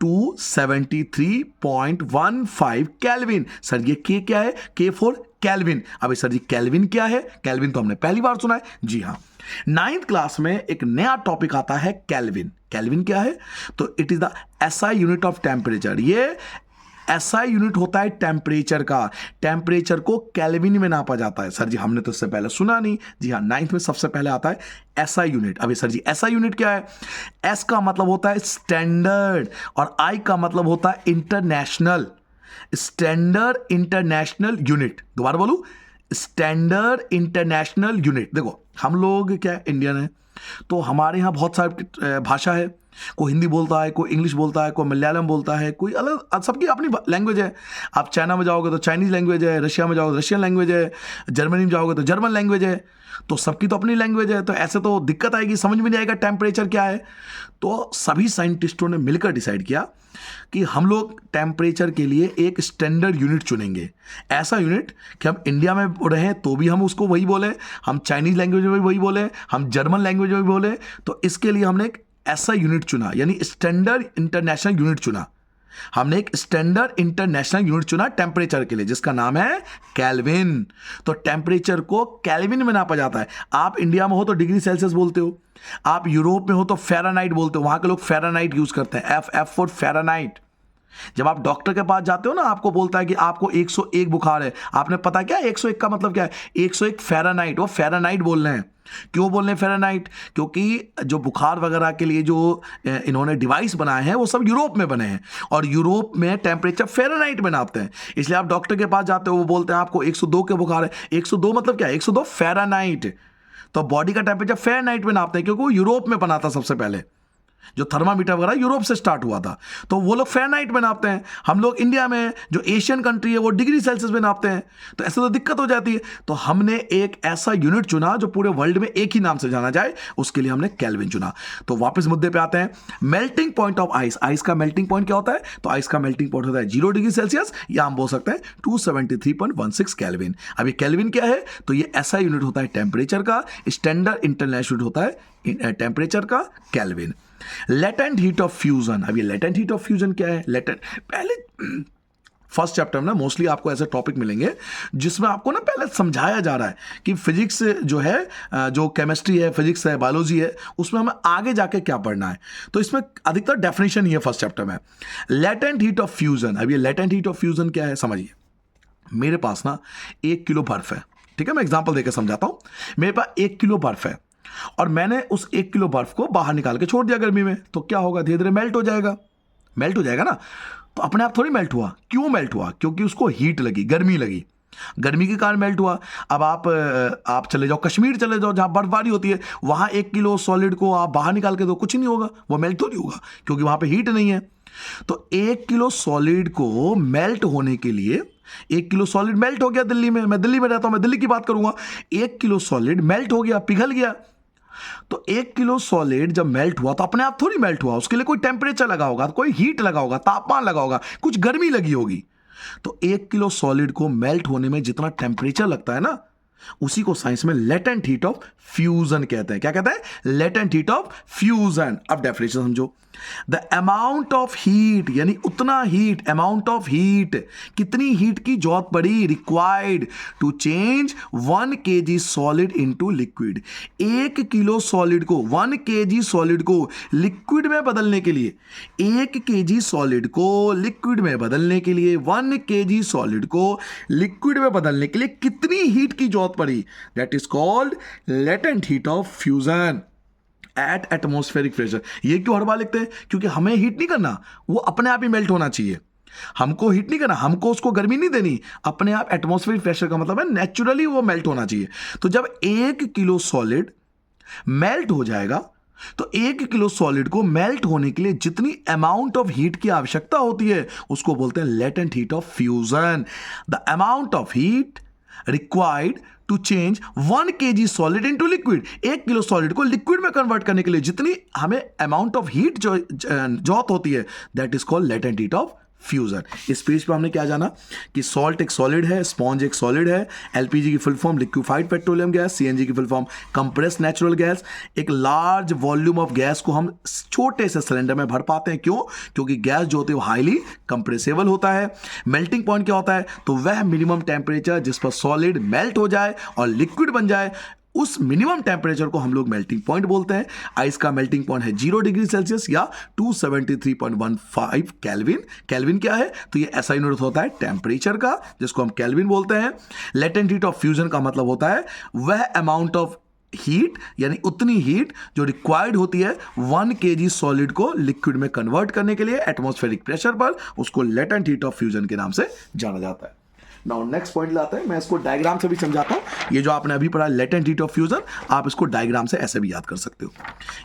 273.15 केल्विन। सर ये के क्या है? के फॉर केल्विन। अभी सर जी केल्विन क्या है? केल्विन तो हमने पहली बार सुना है। जी हाँ, 9th क्लास में एक नया टॉपिक आता है केल्विन। केल्विन क्या है? तो it is the SI unit of temperature. ये एसआई यूनिट होता है टेम्परेचर का। टेम्परेचर को केल्विन में नापा जाता है। सर जी हमने तो इससे पहले सुना नहीं। जी हाँ, 9th में सबसे पहले आता है एसआई यूनिट। अभी सर जी एसआई यूनिट क्या है? एस का मतलब होता है स्टैंडर्ड और आई का मतलब होता है इंटरनेशनल। Standard international unit. दोबारा बोलूं, स्टैंडर्ड इंटरनेशनल यूनिट। देखो हम लोग क्या है, इंडियन है, तो हमारे यहाँ बहुत सारी भाषा है। कोई हिंदी बोलता है, कोई इंग्लिश बोलता है, कोई मलयालम बोलता है, कोई अलग, सबकी अपनी लैंग्वेज है। आप चाइना में जाओगे तो चाइनीज़ लैंग्वेज है, रशिया में जाओगे तो रशियन लैंग्वेज है, जर्मनी में जाओगे तो जर्मन लैंग्वेज है। तो सबकी तो अपनी लैंग्वेज है, तो ऐसे तो दिक्कत आएगी, समझ में नहीं आएगा टेम्परेचर क्या है। तो सभी साइंटिस्टों ने मिलकर डिसाइड किया कि हम लोग टेम्परेचर के लिए एक स्टैंडर्ड यूनिट चुनेंगे। ऐसा यूनिट कि हम इंडिया में रहें तो भी हम उसको वही बोलें, हम चाइनीज़ लैंग्वेज में भी वही बोलें, हम जर्मन लैंग्वेज में भी बोलें। तो इसके लिए हमने एक ऐसा यूनिट चुना, यानी स्टैंडर्ड इंटरनेशनल यूनिट चुना। हमने एक स्टैंडर्ड इंटरनेशनल यूनिट चुना टेम्परेचर के लिए, जिसका नाम है केल्विन। तो टेम्परेचर को केल्विन में नापा जाता है। आप इंडिया में हो तो डिग्री सेल्सियस बोलते हो, आप यूरोप में हो तो फ़ारेनहाइट बोलते हो। वहां के लोग फ़ारेनहाइट यूज करते हैं, एफ फॉर फ़ारेनहाइट। जब आप डॉक्टर के पास जाते हो ना, आपको बोलता है कि आपको 101 बुखार है। आपने पता क्या 101 का मतलब क्या है? 101 फ़ारेनहाइट। वो फ़ारेनहाइट बोल रहे हैं। क्यों बोल रहे हैं फ़ारेनहाइट? क्योंकि जो बुखार वगैरह के लिए जो इन्होंने डिवाइस बनाए हैं वो सब यूरोप में बने हैं, और यूरोप में टेम्परेचर फ़ारेनहाइट में नापते हैं। इसलिए आप डॉक्टर के पास जाते हो, वो बोलते हैं आपको 102 के बुखार है। 102 मतलब क्या है? 102 फ़ारेनहाइट। तो बॉडी का टेम्परेचर फ़ारेनहाइट में नापते हैं, क्योंकि वो यूरोप में बना था सबसे पहले। जो थर्मामीटर वगैरह यूरोप से स्टार्ट हुआ था, तो वो लोग फ़ारेनहाइट में नापते हैं। हम लोग इंडिया में जो एशियन कंट्री है वो डिग्री सेल्सियस में नापते हैं। तो ऐसे तो दिक्कत हो जाती है। तो हमने एक ऐसा यूनिट चुना जो पूरे वर्ल्ड में एक ही नाम से जाना जाए, उसके लिए हमने केल्विन चुना। तो वापस मुद्दे पे आते हैं, melting point of ice. Ice का मेल्टिंग पॉइंट क्या होता है? तो आइस का मेल्टिंग पॉइंट होता है 0 डिग्री सेल्सियस, या हम बोल सकते हैं 273.16 केल्विन। अभी केल्विन क्या है? तो ये ऐसा यूनिट होता है टेम्परेचर का, स्टैंडर्ड इंटरनेशनल यूनिट होता है टेम्परेचर का, kelvin. Latent heat of fusion. अब ये लेटेंट हीट ऑफ फ्यूजन क्या है? लेटेंट, पहले फर्स्ट चैप्टर में ना मोस्टली आपको ऐसे टॉपिक मिलेंगे जिसमें आपको ना पहले समझाया जा रहा है कि फिजिक्स जो है, जो केमिस्ट्री है, फिजिक्स है, बायोलॉजी है, उसमें हमें आगे जाके क्या पढ़ना है। तो इसमें अधिकतर डेफिनेशन ही है फर्स्ट चैप्टर में। Latent heat of fusion. अब ये लेटेंट हीट ऑफ फ्यूजन क्या है समझिए। मेरे पास ना 1 किलो बर्फ है, ठीक है, मैं एग्जाम्पल देकर समझाता हूं। मेरे पास 1 किलो बर्फ है और मैंने उस 1 किलो बर्फ को बाहर निकाल के छोड़ दिया गर्मी में, तो क्या होगा? धीरे धीरे मेल्ट हो जाएगा। मेल्ट हो जाएगा ना। तो अपने आप थोड़ी मेल्ट हुआ। क्यों मेल्ट हुआ? क्योंकि उसको हीट लगी, गर्मी लगी, गर्मी के कारण मेल्ट हुआ। अब आप चले जाओ कश्मीर, चले जाओ जहां बर्फबारी होती है, वहां 1 किलो सॉलिड को आप बाहर निकाल के दो, कुछ नहीं होगा, वो मेल्ट तो नहीं होगा, क्योंकि वहां पे हीट नहीं है। तो 1 किलो सॉलिड को मेल्ट होने के लिए, 1 किलो सॉलिड मेल्ट हो गया दिल्ली में, मैं दिल्ली में रहता हूं, मैं दिल्ली की बात करूंगा। 1 किलो सॉलिड मेल्ट हो गया, पिघल गया। तो 1 किलो सॉलिड जब मेल्ट हुआ तो अपने आप थोड़ी मेल्ट हुआ, उसके लिए कोई टेम्परेचर लगा होगा, कोई हीट लगा होगा, तापमान लगा होगा, कुछ गर्मी लगी होगी। तो 1 किलो सॉलिड को मेल्ट होने में जितना टेम्परेचर लगता है ना, उसी को साइंस में लेटेंट हीट ऑफ फ्यूजन कहते हैं। क्या कहते हैं? Latent heat of fusion. अब डेफिनेशन समझो। द अमाउंट ऑफ हीट, यानी उतना हीट, अमाउंट ऑफ हीट, कितनी हीट की जरूरत पड़ी, required to change 1 kg solid into liquid. 1 kilo solid को, 1 kg सॉलिड को लिक्विड में बदलने के लिए, 1 kg सॉलिड को लिक्विड में बदलने के लिए, 1 kg सॉलिड को लिक्विड में बदलने के लिए कितनी हीट की जरूरत पड़ी? That is called latent heat of fusion at atmospheric pressure. ये क्यों हर बार लिखते हैं? क्योंकि हमें हीट नहीं करना, वो अपने आप ही मेल्ट होना चाहिए। हमको हीट नहीं करना, हमको उसको गर्मी नहीं देनी, अपने आप एटमॉस्फेरिक प्रेशर का मतलब है नेचुरली वो मेल्ट होना चाहिए। तो जब 1 किलो सॉलिड मेल्ट हो जाएगा, तो 1 किलो सॉलिड को मेल्ट होने के लिए जितनी अमाउंट ऑफ हीट की आवश्यकता होती है, उसको बोलते हैं latent heat of fusion. The amount of heat required to change 1 kg solid into liquid. 1 kilo solid को लिक्विड में कन्वर्ट करने के लिए जितनी हमें अमाउंट ऑफ हीट जो जरूरत होती है, that is called latent heat of fusion. इस पेज पे हमने क्या जाना कि सॉल्ट एक सॉलिड है, स्पॉन्ज एक सॉलिड है, एलपीजी की full form liquefied petroleum gas, CNG की full form compressed natural gas. एक लार्ज वॉल्यूम ऑफ गैस को हम छोटे से सिलेंडर में भर पाते हैं, क्यों? क्योंकि गैस जो होती है वो हाईली कंप्रेसिबल होता है। मेल्टिंग पॉइंट क्या होता है? तो वह मिनिमम टेम्परेचर जिस पर सॉलिड मेल्ट हो जाए और लिक्विड बन जाए, उस मिनिमम टेम्परेचर को हम लोग मेल्टिंग पॉइंट बोलते हैं। आइस का मेल्टिंग पॉइंट है 0 डिग्री सेल्सियस या 273.15 केल्विन। केल्विन क्या है? तो ये ऐसा यूनिट होता है टेम्परेचर का, जिसको हम केल्विन बोलते हैं। लेटेंट हीट ऑफ फ्यूजन का मतलब होता है वह अमाउंट ऑफ हीट, यानी उतनी हीट जो रिक्वायर्ड होती है 1 kg सॉलिड को लिक्विड में कन्वर्ट करने के लिए एटमॉस्फेरिक प्रेशर पर, उसको लेटेंट हीट ऑफ फ्यूजन के नाम से जाना जाता है। नाउ नेक्स्ट पॉइंट लाते हैं, मैं इसको डायग्राम से भी समझाता हूं। ये जो आपने अभी पढ़ा लेटेंट हीट ऑफ फ्यूजन, आप इसको डायग्राम से ऐसे भी याद कर सकते हो।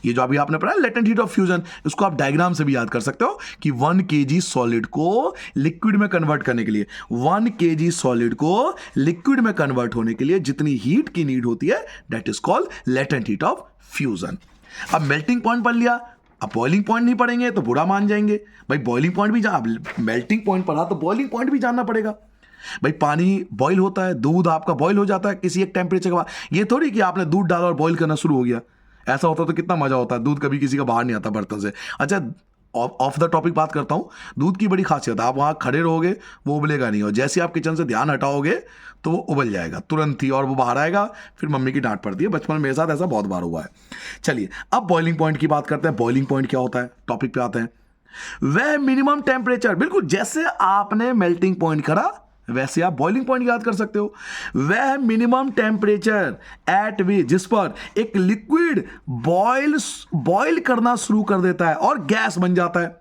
ये जो अभी आपने पढ़ा लेटेंट हीट ऑफ फ्यूजन, इसको आप डायग्राम से भी याद कर सकते हो कि 1 kg सॉलिड को लिक्विड में कन्वर्ट करने के लिए, 1 kg सॉलिड को लिक्विड में कन्वर्ट होने के लिए जितनी हीट की नीड होती है, that is called latent heat of fusion. अब मेल्टिंग पॉइंट पढ़ लिया, अब बॉइलिंग पॉइंट नहीं पढ़ेंगे तो बुरा मान जाएंगे भाई। बॉइलिंग पॉइंट भी मेल्टिंग पॉइंट पढ़ा तो बॉइलिंग पॉइंट भी जानना पड़ेगा भाई। पानी बॉईल होता है, दूध आपका बॉईल हो जाता है किसी एक टेम्परेचर के बाद। ये थोड़ी कि आपने दूध डाला और बॉईल करना शुरू हो गया, ऐसा होता तो कितना मजा होता है। दूध कभी किसी का बाहर नहीं आता बर्तन से। अच्छा, ऑफ द टॉपिक बात करता हूँ। दूध की बड़ी खासियत है, आप वहाँ खड़े रहोगे वो उबलेगा नहीं, और जैसे आप किचन से ध्यान हटाओगे तो वो उबल जाएगा तुरंत ही, और वो बाहर आएगा, फिर मम्मी की डांट पड़ती है। बचपन में मेरे साथ ऐसा बहुत बार हुआ है। चलिए अब बॉइलिंग पॉइंट की बात करते हैं। बॉइलिंग पॉइंट क्या होता है, टॉपिक पे आते हैं। वह मिनिमम टेम्परेचर, बिल्कुल जैसे आपने मेल्टिंग पॉइंट करा वैसे आप बॉइलिंग पॉइंट याद कर सकते हो। वह मिनिमम टेम्परेचर एट विच, जिस पर एक लिक्विड बॉयल करना शुरू कर देता है और गैस बन जाता है।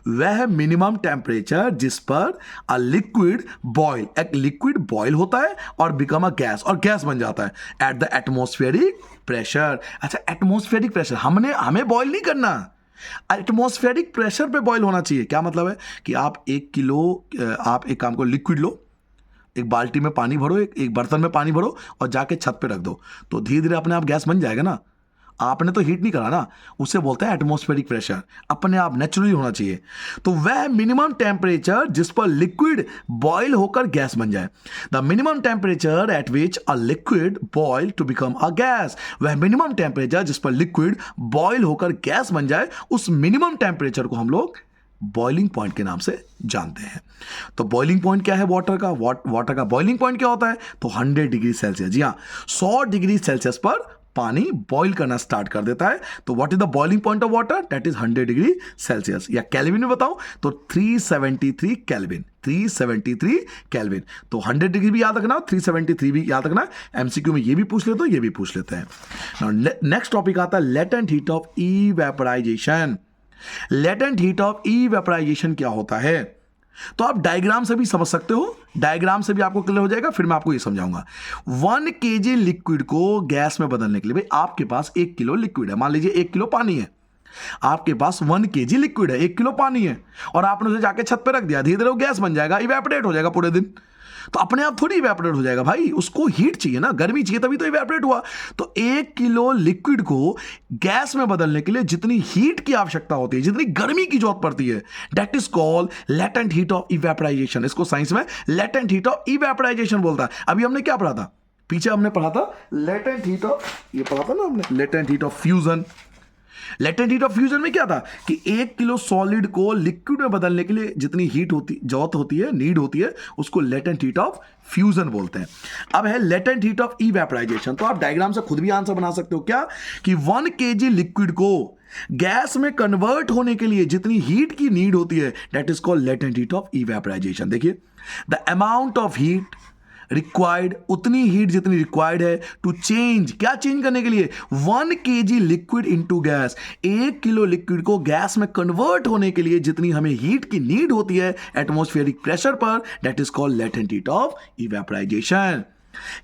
वह मिनिमम टेम्परेचर जिस पर अ लिक्विड बॉयल, एक लिक्विड बॉयल होता है और बिकम अ गैस, और गैस बन जाता है एट द एटमॉस्फेरिक प्रेशर। अच्छा, एटमॉस्फेरिक प्रेशर हमें बॉयल नहीं करना, एटमॉस्फेरिक प्रेशर पे बॉयल होना चाहिए। क्या मतलब है कि आप 1 किलो, आप एक काम को लिक्विड लो, एक बाल्टी में पानी भरो, एक बर्तन में पानी भरो और जाके छत पे रख दो, तो धीरे धीरे अपने आप गैस बन जाएगा ना। आपने तो हीट नहीं करा ना, उसे बोलते हैं एटमॉस्फेरिक प्रेशर, अपने आप नेचुरली होना चाहिए। तो वह मिनिमम टेम्परेचर जिस पर लिक्विड बॉयल होकर गैस बन जाए, the minimum temperature at which a liquid boil to become a gas. वह मिनिमम टेम्परेचर जिस पर लिक्विड बॉयल होकर गैस बन जाए, उस मिनिमम टेम्परेचर को हम लोग बॉइलिंग पॉइंट के नाम से जानते हैं। तो बॉइलिंग पॉइंट क्या है वाटर का? वाटर का बॉइलिंग पॉइंट क्या होता है? तो 100 डिग्री सेल्सियस। जी हाँ, 100 डिग्री सेल्सियस पर पानी बॉईल करना स्टार्ट कर देता है। तो what is the boiling point of water? That is 100 degree Celsius, या केल्विन में बताऊं तो 373 केल्विन। 373 केल्विन। तो 100 डिग्री भी याद रखना, 373 भी याद रखना। एमसीक्यू में ये भी पूछ लेते हो, ये भी पूछ लेते हैं। नेक्स्ट टॉपिक आता है latent heat of evaporization. Latent heat of evaporization क्या होता है? तो आप डायग्राम से भी समझ सकते हो, डायग्राम से भी आपको क्लियर हो जाएगा, फिर मैं आपको ये समझाऊंगा। 1 kg लिक्विड को गैस में बदलने के लिए, भाई आपके पास 1 किलो लिक्विड है, मान लीजिए 1 किलो पानी है, आपके पास 1 kg लिक्विड है, 1 किलो पानी है, और आपने उसे जाके छत पे रख दिया, धीरे धीरे वो गैस बन जाएगा, इवेपोरेट हो जाएगा पूरे दिन। तो अपने आप थोड़ी इवेपोरेट हो जाएगा भाई, उसको हीट चाहिए ना, गर्मी चाहिए, तभी तो इवेपोरेट हुआ। तो 1 किलो लिक्विड को गैस में बदलने के लिए जितनी हीट की आवश्यकता होती है, जितनी गर्मी की जरूरत पड़ती है, that is called latent heat of evaporization. इसको साइंस में लेटेंट हीट ऑफ इवेपोराइजेशन बोलता है। अभी हमने क्या पढ़ा था? पीछे हमने पढ़ा था लेटेंट हीट ऑफ, ये पढ़ा था ना हमने, latent heat of fusion. Latent heat of fusion में क्या था कि 1 किलो सॉलिड को लिक्विड में बदलने के लिए जितनी हीट होती, जरूरत होती है, नीड होती है, उसको लेटेंट हीट ऑफ फ्यूजन बोलते हैं। अब है लेटेंट हीट ऑफ इवेपोराइजेशन। तो आप डायग्राम से खुद भी आंसर बना सकते हो, क्या कि 1 kg लिक्विड को गैस में कन्वर्ट होने के लिए जितनी हीट की नीड होती है, that is called latent heat of evaporization. देखिए, the amount of heat required, उतनी हीट जितनी रिक्वायर्ड है टू चेंज, क्या चेंज करने के लिए? 1 kg liquid into gas, 1 kilo liquid को गैस में कन्वर्ट होने के लिए जितनी हमें हीट की नीड होती है एटमॉस्फेरिक प्रेशर पर, that is called latent heat of evaporization.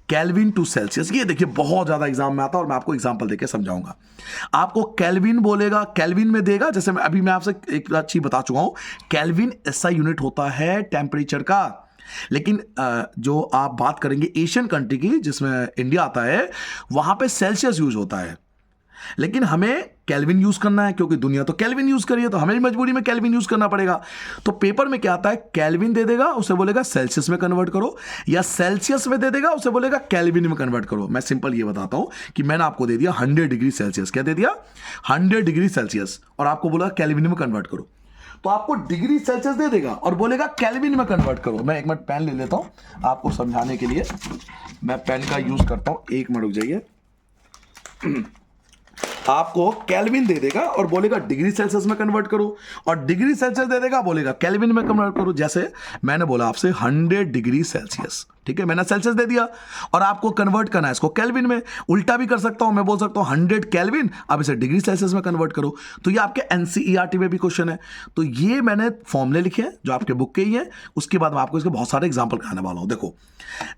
Kelvin to Celsius, ये देखिए बहुत ज्यादा एग्जाम में आता है और मैं आपको एग्जांपल देके समझाऊंगा। आपको केल्विन बोलेगा, केल्विन में देगा, जैसे मैं आपसे एक चीज बता चुका हूं, केल्विन ऐसा यूनिट होता है टेम्परेचर का। लेकिन जो आप बात करेंगे एशियन कंट्री की, जिसमें इंडिया आता है, वहां पे सेल्सियस यूज होता है। लेकिन हमें केल्विन यूज करना है क्योंकि दुनिया तो केल्विन यूज करी है, तो हमें भी मजबूरी में केल्विन यूज करना पड़ेगा। तो पेपर में क्या आता है, केल्विन दे देगा, उसे बोलेगा सेल्सियस में कन्वर्ट करो, या सेल्सियस में दे देगा, उसे बोलेगा केल्विन में कन्वर्ट करो। मैं सिंपल ये बताता हूं कि मैंने आपको दे दिया 100 डिग्री सेल्सियस, क्या दे दिया 100 डिग्री सेल्सियस, और आपको बोला केल्विन में कन्वर्ट करो, तो आपको डिग्री सेल्सियस दे देगा और बोलेगा केल्विन में कन्वर्ट करो। मैं एक मिनट पेन ले लेता हूं आपको समझाने के लिए, मैं पेन का यूज करता हूं, एक मिनट रुक जाइए। आपको केल्विन दे देगा और बोलेगा डिग्री सेल्सियस में कन्वर्ट करो, और डिग्री सेल्सियस दे देगा, बोलेगा केल्विन में कन्वर्ट करो। जैसे मैंने बोला आपसे 100 डिग्री सेल्सियस, ठीक है, मैंने सेल्सियस दे दिया और आपको कन्वर्ट करना है इसको केल्विन में। उल्टा भी कर सकता हूं, मैं बोल सकता हूं 100 केल्विन, अब इसे डिग्री सेल्सियस में कन्वर्ट करो। तो ये आपके एनसीईआरटी में भी क्वेश्चन है। तो ये मैंने फॉर्मूले लिखे हैं जो आपके बुक के ही हैं, उसके बाद मैं आपको इसके बहुत सारे एग्जाम्पल कराने वाला हूं। देखो,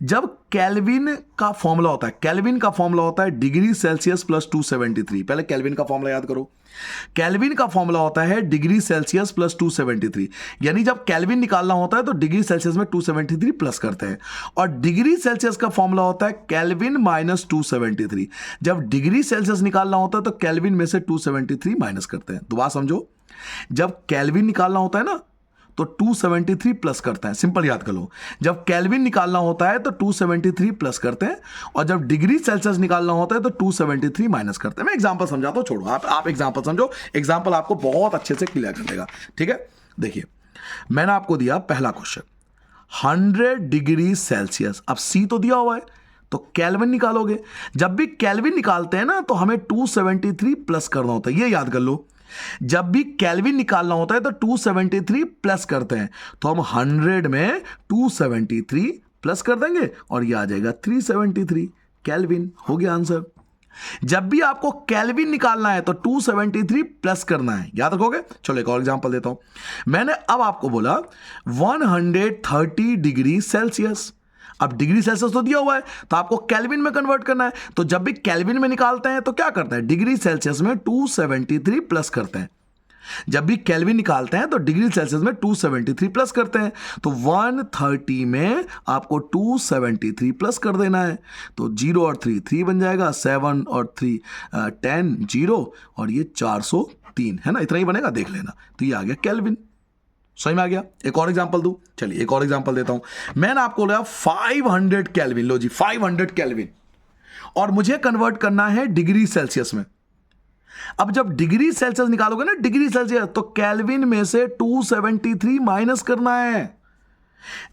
जब केल्विन का फॉर्मूला होता है, केल्विन का फॉर्मूला होता है डिग्री सेल्सियस प्लस 273। पहले केल्विन का फॉर्मूला याद करो, केल्विन का फॉर्मूला होता है डिग्री सेल्सियस प्लस 273, यानी जब केल्विन निकालना होता है तो डिग्री सेल्सियस में 273 प्लस करते हैं, और डिग्री सेल्सियस का फॉर्मूला होता है केल्विन माइनस 273। जब डिग्री सेल्सियस निकालना होता है तो केल्विन में से 273 माइनस करते हैं। दोबारा समझो, जब केल्विन निकालना होता है ना तो 273 प्लस करते हैं, सिंपल याद कर लो। जब केल्विन निकालना होता है तो 273 प्लस करते हैं, और जब डिग्री सेल्सियस निकालना होता है तो 273 माइनस करते हैं। मैं एग्जांपल समझाता हूं, छोड़ो आप एग्जांपल समझो, एग्जांपल आपको बहुत अच्छे से क्लियर कर देगा, ठीक है। देखिए, मैंने आपको दिया पहला क्वेश्चन 100 डिग्री सेल्सियस, अब सी तो दिया हुआ है तो केल्विन निकालोगे। जब भी केल्विन निकालते हैं ना तो हमें 273 प्लस करना होता है, ये याद कर लो। जब भी केल्विन निकालना होता है तो 273 प्लस करते हैं, तो हम 100 में 273 प्लस कर देंगे और ये आ जाएगा 373 केल्विन। हो गया आंसर। जब भी आपको केल्विन निकालना है तो 273 प्लस करना है, याद रखोगे। चलो एक और एग्जांपल देता हूं। मैंने अब आपको बोला 130 डिग्री सेल्सियस, अब डिग्री सेल्सियस तो दिया हुआ है तो आपको केल्विन में कन्वर्ट करना है। तो जब भी केल्विन में निकालते हैं तो क्या करते हैं, डिग्री सेल्सियस में 273 प्लस करते हैं। जब भी केल्विन निकालते हैं तो डिग्री सेल्सियस में 273 प्लस करते हैं। तो 130 में आपको 273 प्लस कर देना है, तो 0 और 3 3 बन जाएगा, 7 और 3 10 0, और ये 403 है ना, इतना ही बनेगा, देख लेना। तो ये आ गया केल्विन, सही में आ गया। एक और एग्जांपल दूं, चलिए एक और एग्जांपल देता हूं। मैंने आपको बोला 500 केल्विन, लो जी 500 केल्विन, और मुझे कन्वर्ट करना है डिग्री सेल्सियस में। अब जब डिग्री सेल्सियस निकालोगे ना, डिग्री सेल्सियस, तो केल्विन में से 273 माइनस करना है।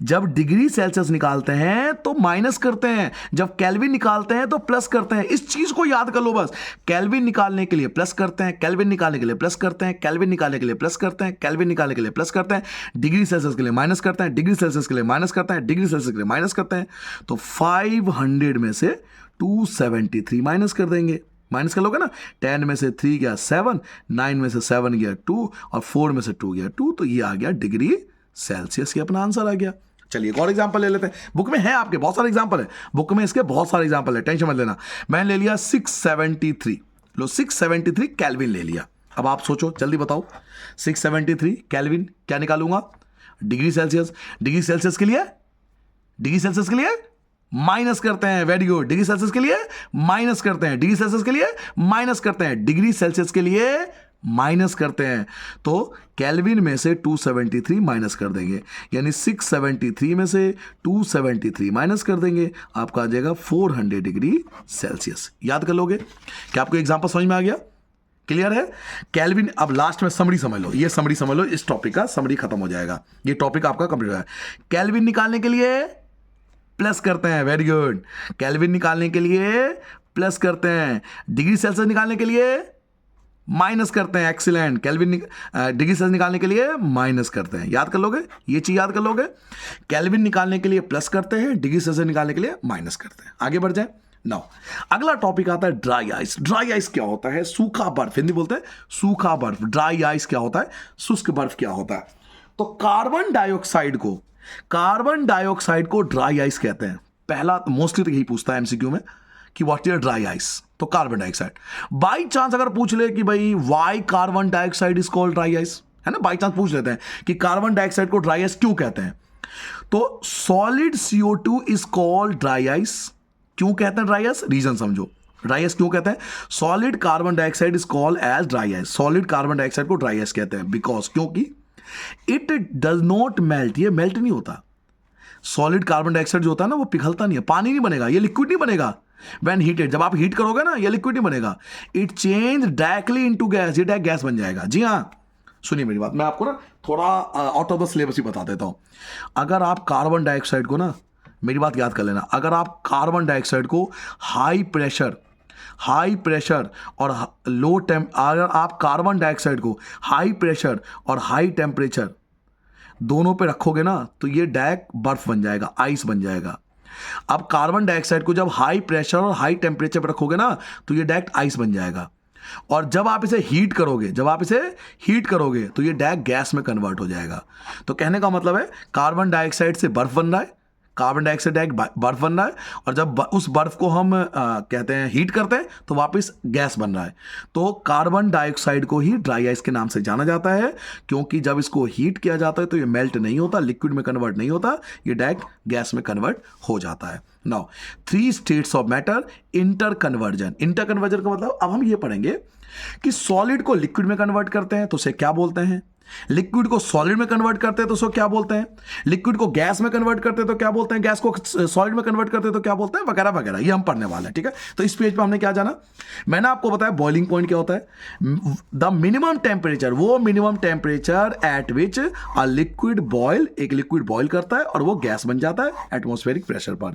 जब डिग्री सेल्सियस निकालते हैं तो माइनस करते हैं, जब केल्विन निकालते हैं तो प्लस करते हैं। इस चीज को याद कर लो बस। केल्विन निकालने के लिए प्लस करते हैं, केल्विन निकालने के लिए प्लस करते हैं, केल्विन निकालने के लिए प्लस करते हैं, केल्विन निकालने के लिए प्लस करते हैं, डिग्री सेल्सियस के लिए माइनस करते हैं, डिग्री सेल्सियस के लिए माइनस करते हैं, डिग्री सेल्सियस के लिए माइनस करते हैं। तो 500 में से 273 माइनस कर देंगे, माइनस कर लोगे ना। 10 में से 3 गया 7, 9 में से 7 गया 2, और 4 में से 2 गया 2, तो ये आ गया डिग्री सेल्सियस, ये अपना आंसर आ गया। चलिए एक और एग्जांपल ले लेते हैं। बुक में है आपके बहुत सारे एग्जांपल है, बुक में इसके बहुत सारे एग्जांपल है, टेंशन मत लेना। मैंने ले लिया 673, लो 673 केल्विन ले लिया। अब आप सोचो, जल्दी बताओ, 673 केल्विन क्या निकालूंगा, डिग्री सेल्सियस। डिग्री सेल्सियस के लिए, डिग्री सेल्सियस के लिए माइनस करते हैं, वेरी गुड। डिग्री सेल्सियस के लिए माइनस करते हैं, डिग्री सेल्सियस के लिए माइनस करते हैं, डिग्री सेल्सियस के लिए माइनस करते हैं। तो केल्विन में से 273 माइनस कर देंगे, यानी 673 में से 273 माइनस कर देंगे, आपका आ जाएगा 400 डिग्री सेल्सियस। याद कर लोगे। क्या आपको एग्जांपल समझ में आ गया, क्लियर है। केल्विन, अब लास्ट में समरी समझ लो, ये समरी समझ लो, इस टॉपिक का समरी खत्म हो जाएगा, ये टॉपिक आपका कंप्लीट हो जाएगा। केल्विन निकालने के लिए प्लस करते हैं, वेरी गुड। केल्विन निकालने के लिए प्लस करते हैं, डिग्री सेल्सियस निकालने के लिए माइनस करते हैं, एक्सीलेंट। केल्विन डिग्री सेल्सियस निकालने के लिए माइनस करते हैं, याद कर लोगे, ये चीज याद कर लोगे। केल्विन निकालने के लिए प्लस करते हैं, डिग्री सेल्सियस निकालने के लिए माइनस करते हैं। आगे बढ़ जाए। नाउ अगला टॉपिक आता है ड्राई आइस। ड्राई आइस क्या होता है, सूखा बर्फ, हिंदी बोलते हैं सूखा बर्फ। ड्राई आइस क्या होता है, शुष्क बर्फ क्या होता है। तो कार्बन डाइऑक्साइड को ड्राई आइस कहते हैं। पहला मोस्टली तो यही पूछता है एमसीक्यू में कि व्हाट इज ड्राई आइस, तो कार्बन डाइऑक्साइड। बाई चांस अगर पूछ ले कि भाई why carbon dioxide is called dry ice, है ना, बाई चांस पूछ लेते हैं कि कार्बन डाइऑक्साइड को ड्राई आइस क्यों कहते हैं, तो solid CO2 is called dry ice. क्यों कहते हैं ड्राई आइस, रीजन समझो। ड्राई आइस क्यों कहते हैं? Solid carbon dioxide is called as dry ice. Solid carbon dioxide को ड्राई आइस कहते हैं बिकॉज, क्योंकि इट डज नॉट मेल्ट, ये मेल्ट नहीं होता। सॉलिड कार्बन डाइऑक्साइड जो होता है ना वो पिघलता नहीं है, पानी नहीं बनेगा, ये लिक्विड नहीं बनेगा। व्हेन हीटेड, जब आप हीट करोगे ना ये लिक्विड नहीं बनेगा, it change directly into gas, ये डायरेक्ट गैस बन जाएगा। जी हाँ, सुनिए मेरी बात, मैं आपको ना थोड़ा आउट ऑफ द सिलेबस ही बता देता हूं। अगर आप कार्बन डाइऑक्साइड को ना, मेरी बात याद कर लेना, अगर आप कार्बन डाइऑक्साइड को हाई प्रेशर और लो टेम अगर आप कार्बन डाइऑक्साइड को हाई प्रेशर और हाई टेम्परेचर दोनों पे रखोगे ना तो ये डायरेक्ट बर्फ बन जाएगा, आइस बन जाएगा। अब कार्बन डाइऑक्साइड को जब हाई प्रेशर और हाई टेम्परेचर पर रखोगे ना तो ये डायरेक्ट आइस बन जाएगा। और जब आप इसे हीट करोगे तो ये डायरेक्ट गैस में कन्वर्ट हो जाएगा। तो कहने का मतलब है कार्बन डाइऑक्साइड से बर्फ बन रहा है, कार्बन डाइऑक्साइड डायरेक्ट बर्फ बन रहा है, और जब उस बर्फ को हम कहते हैं हीट करते हैं तो वापस गैस बन रहा है। तो कार्बन डाइऑक्साइड को ही ड्राई आइस के नाम से जाना जाता है, क्योंकि जब इसको हीट किया जाता है तो ये मेल्ट नहीं होता, लिक्विड में कन्वर्ट नहीं होता, ये डायरेक्ट गैस में कन्वर्ट हो जाता है। Now 3 states of matter, inter conversion का मतलब अब हम ये पढ़ेंगे कि सॉलिड को लिक्विड में कन्वर्ट करते हैं तो उसे क्या बोलते हैं, लिक्विड को सॉलिड में कन्वर्ट करते हैं तो उसको क्या बोलते हैं, लिक्विड को गैस में कन्वर्ट करते हैं तो क्या बोलते हैं, गैस को सॉलिड में कन्वर्ट करते हैं तो क्या बोलते हैं, वगैरह वगैरह, ये हम पढ़ने वाले हैं। ठीक है, तो इस पेज पे हमने क्या जाना, मैंने आपको बताया बॉइलिंग पॉइंट क्या होता है, द मिनिमम टेम्परेचर, वो minimum temperature at which a liquid boil, एक लिक्विड बॉयल करता है और वो गैस बन जाता है एटमॉस्फेरिक प्रेशर पर।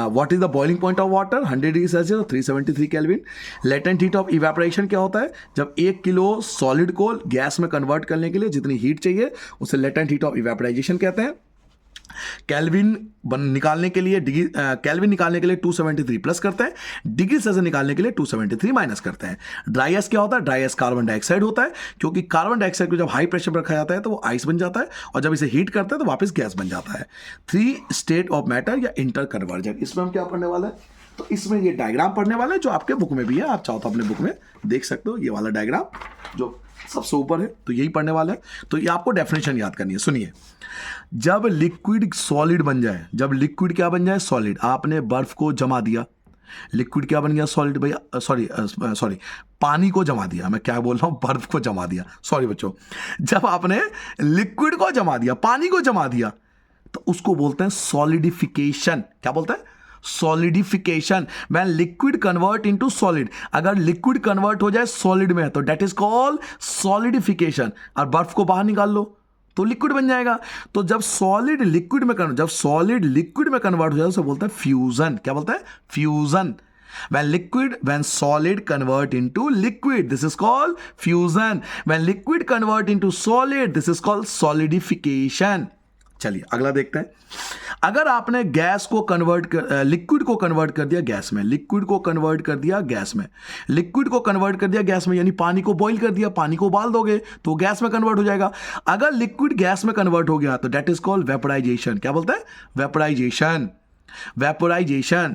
What is the boiling point of water, 100 degree Celsius, 373 Kelvin. Latent heat of evaporation क्या होता है, जब 1 किलो सॉलिड को गैस में कन्वर्ट करने के लिए जितनी हीट चाहिए उसे लेटेंट हीट ऑफ इवेपोराइजेशन कहते हैं। केल्विन निकालने के लिए 273 प्लस करते हैं, डिग्री सेल्सियस निकालने के लिए 273 माइनस करते हैं। ड्राई आइस क्या होता है, ड्राई आइस कार्बन डाइऑक्साइड होता है, क्योंकि कार्बन डाइऑक्साइड को जब हाई प्रेशर पर रखा जाता है तो वो आइस बन जाता है, और जब इसे हीट करते हैं तो वापस गैस बन जाता है। 3 स्टेट ऑफ मैटर या इंटर कन्वर्जन, इसमें हम क्या पढ़ने वाले हैं, तो इसमें ये डायग्राम पढ़ने वाले हैं जो आपके बुक में भी है, आप चाहो तो अपने बुक में देख सकते हो, ये वाला डायग्राम जो सबसे ऊपर है, तो यही पढ़ने वाले हैं। तो ये आपको डेफिनेशन याद करनी है, सुनिए। जब लिक्विड सॉलिड बन जाए, जब लिक्विड क्या बन जाए, सॉलिड, आपने बर्फ को जमा दिया, लिक्विड क्या बन गया, सॉलिड, भैया सॉरी पानी को जमा दिया, मैं क्या बोल रहा हूं, बर्फ को जमा दिया, सॉरी बच्चों। जब आपने लिक्विड को जमा दिया, पानी को जमा दिया, तो उसको बोलते हैं सॉलिडिफिकेशन। क्या बोलते हैं, solidification. When liquid convert into solid, अगर लिक्विड कन्वर्ट हो जाए सॉलिड में तो डेट इज कॉल्ड सॉलिडिफिकेशन। और बर्फ को बाहर निकाल लो तो लिक्विड बन जाएगा। तो जब सॉलिड लिक्विड में कन्वर्ट हो जाए उसे बोलते हैं फ्यूजन। क्या बोलते हैं, fusion. when solid convert into liquid, this is called fusion. When liquid convert into solid, this is called solidification. चलिए अगला देखते हैं। अगर आपने गैस को कन्वर्ट कर लिक्विड को कन्वर्ट कर दिया गैस में, लिक्विड को कन्वर्ट कर दिया गैस में, यानी पानी को बॉईल कर दिया, पानी को उबाल दोगे तो गैस में कन्वर्ट हो जाएगा। अगर लिक्विड गैस में कन्वर्ट हो गया तो दैट इज कॉल्ड वेपराइजेशन। क्या बोलते हैं, vaporization.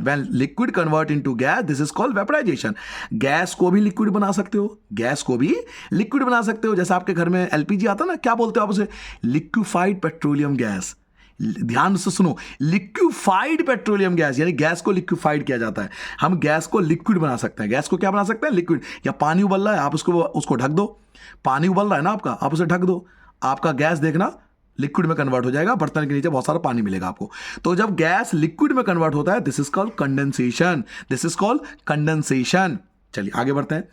When liquid convert into gas, this is called vaporization. Gas को भी लिक्विड बना सकते हो, जैसे आपके घर में एलपीजी आता ना, क्या बोलते हो आप उसे, लिक्विफाइड पेट्रोलियम गैस। ध्यान से सुनो, लिक्विफाइड पेट्रोलियम गैस, यानी गैस को लिक्विफाइड किया जाता है। हम गैस को लिक्विड बना सकते हैं। गैस को क्या बना सकते हैं, लिक्विड। या पानी उबल रहा है, आप उसको ढक दो, पानी उबल रहा है ना आपका, आप उसे ढक दो, आपका गैस देखना लिक्विड में कन्वर्ट हो जाएगा, बर्तन के नीचे बहुत सारा पानी मिलेगा आपको। तो जब गैस लिक्विड में कन्वर्ट होता है, दिस इज कॉल्ड कंडेंसेशन। चलिए आगे बढ़ते हैं।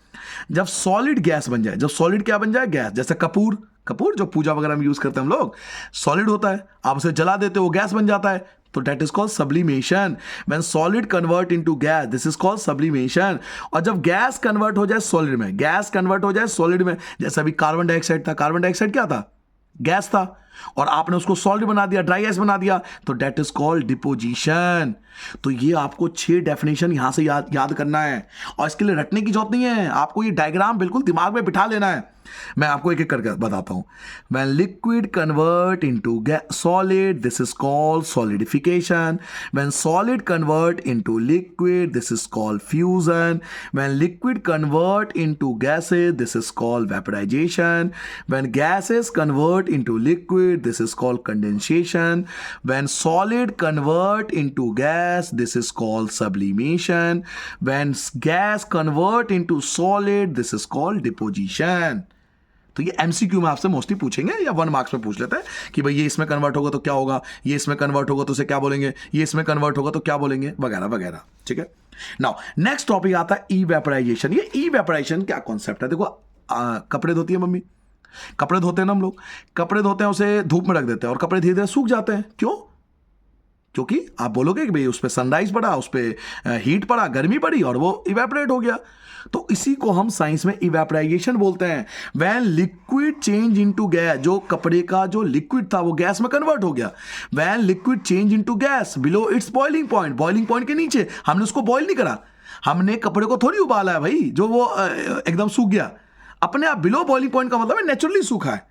जब सॉलिड गैस बन जाए, जब सॉलिड क्या बन जाए, गैस, जैसे कपूर जो पूजा वगैरह में यूज करते हैं हम लोग, सॉलिड होता है, आप उसे जला देते हो, गैस बन जाता है, तो that is called sublimation. When solid convert into gas, this is called sublimation. और जब गैस कन्वर्ट हो जाए सॉलिड में, जैसे अभी कार्बन डाइऑक्साइड था, कार्बन डाइऑक्साइड क्या था, गैस था, और आपने उसको सॉलिड बना दिया, ड्राई गैस बना दिया, तो डेट इज कॉल्ड डिपोजिशन। तो ये आपको 6 डेफिनेशन यहां से याद करना है, और इसके लिए रटने की जरूरत नहीं है, आपको ये डायग्राम बिल्कुल दिमाग में बिठा लेना है। मैं आपको एक एक करके बताता हूं. When liquid convert into solid, this is called solidification. When solid convert into liquid, this is called fusion. When liquid convert into gases, this is called vaporization. When gases convert into liquid, this is called condensation. When solid convert into gas, this is called sublimation. When gas convert into solid, this is called deposition. तो ये MCQ में आपसे mostly पूछेंगे या 1 marks में पूछ लेते हैं कि भाई ये इसमें कन्वर्ट होगा तो क्या होगा, ये इसमें कन्वर्ट होगा तो उसे क्या बोलेंगे, ये इसमें कन्वर्ट होगा तो क्या बोलेंगे, वगैरह वगैरह. ठीक है. नाउ नेक्स्ट टॉपिक आता है इवेपोराइजेशन. ये इवेपोराइजेशन क्या कॉन्सेप्ट है? देखो कपड़े धोती है मम्मी, कपड़े धोते हैं ना हम लोग, कपड़े धोते हैं उसे धूप में रख देते हैं और कपड़े धीरे धीरे सूख जाते हैं. क्यों? क्योंकि आप बोलोगे कि भाई उस पर सनराइज पड़ा, उस पर हीट पड़ा, गर्मी पड़ी और वो इवेपोरेट हो गया. तो इसी को हम साइंस में इवेपोराइजेशन बोलते हैं. When liquid change into gas, जो कपड़े का जो लिक्विड था वो गैस में कन्वर्ट हो गया. When liquid change into gas below it's boiling point, boiling point के नीचे, हमने उसको बॉइल नहीं करा, हमने कपड़े को थोड़ी उबाला है भाई जो वो एकदम सूख गया. अपने आप बिलो बॉइलिंग पॉइंट का मतलब है नेचुरली सूखा है.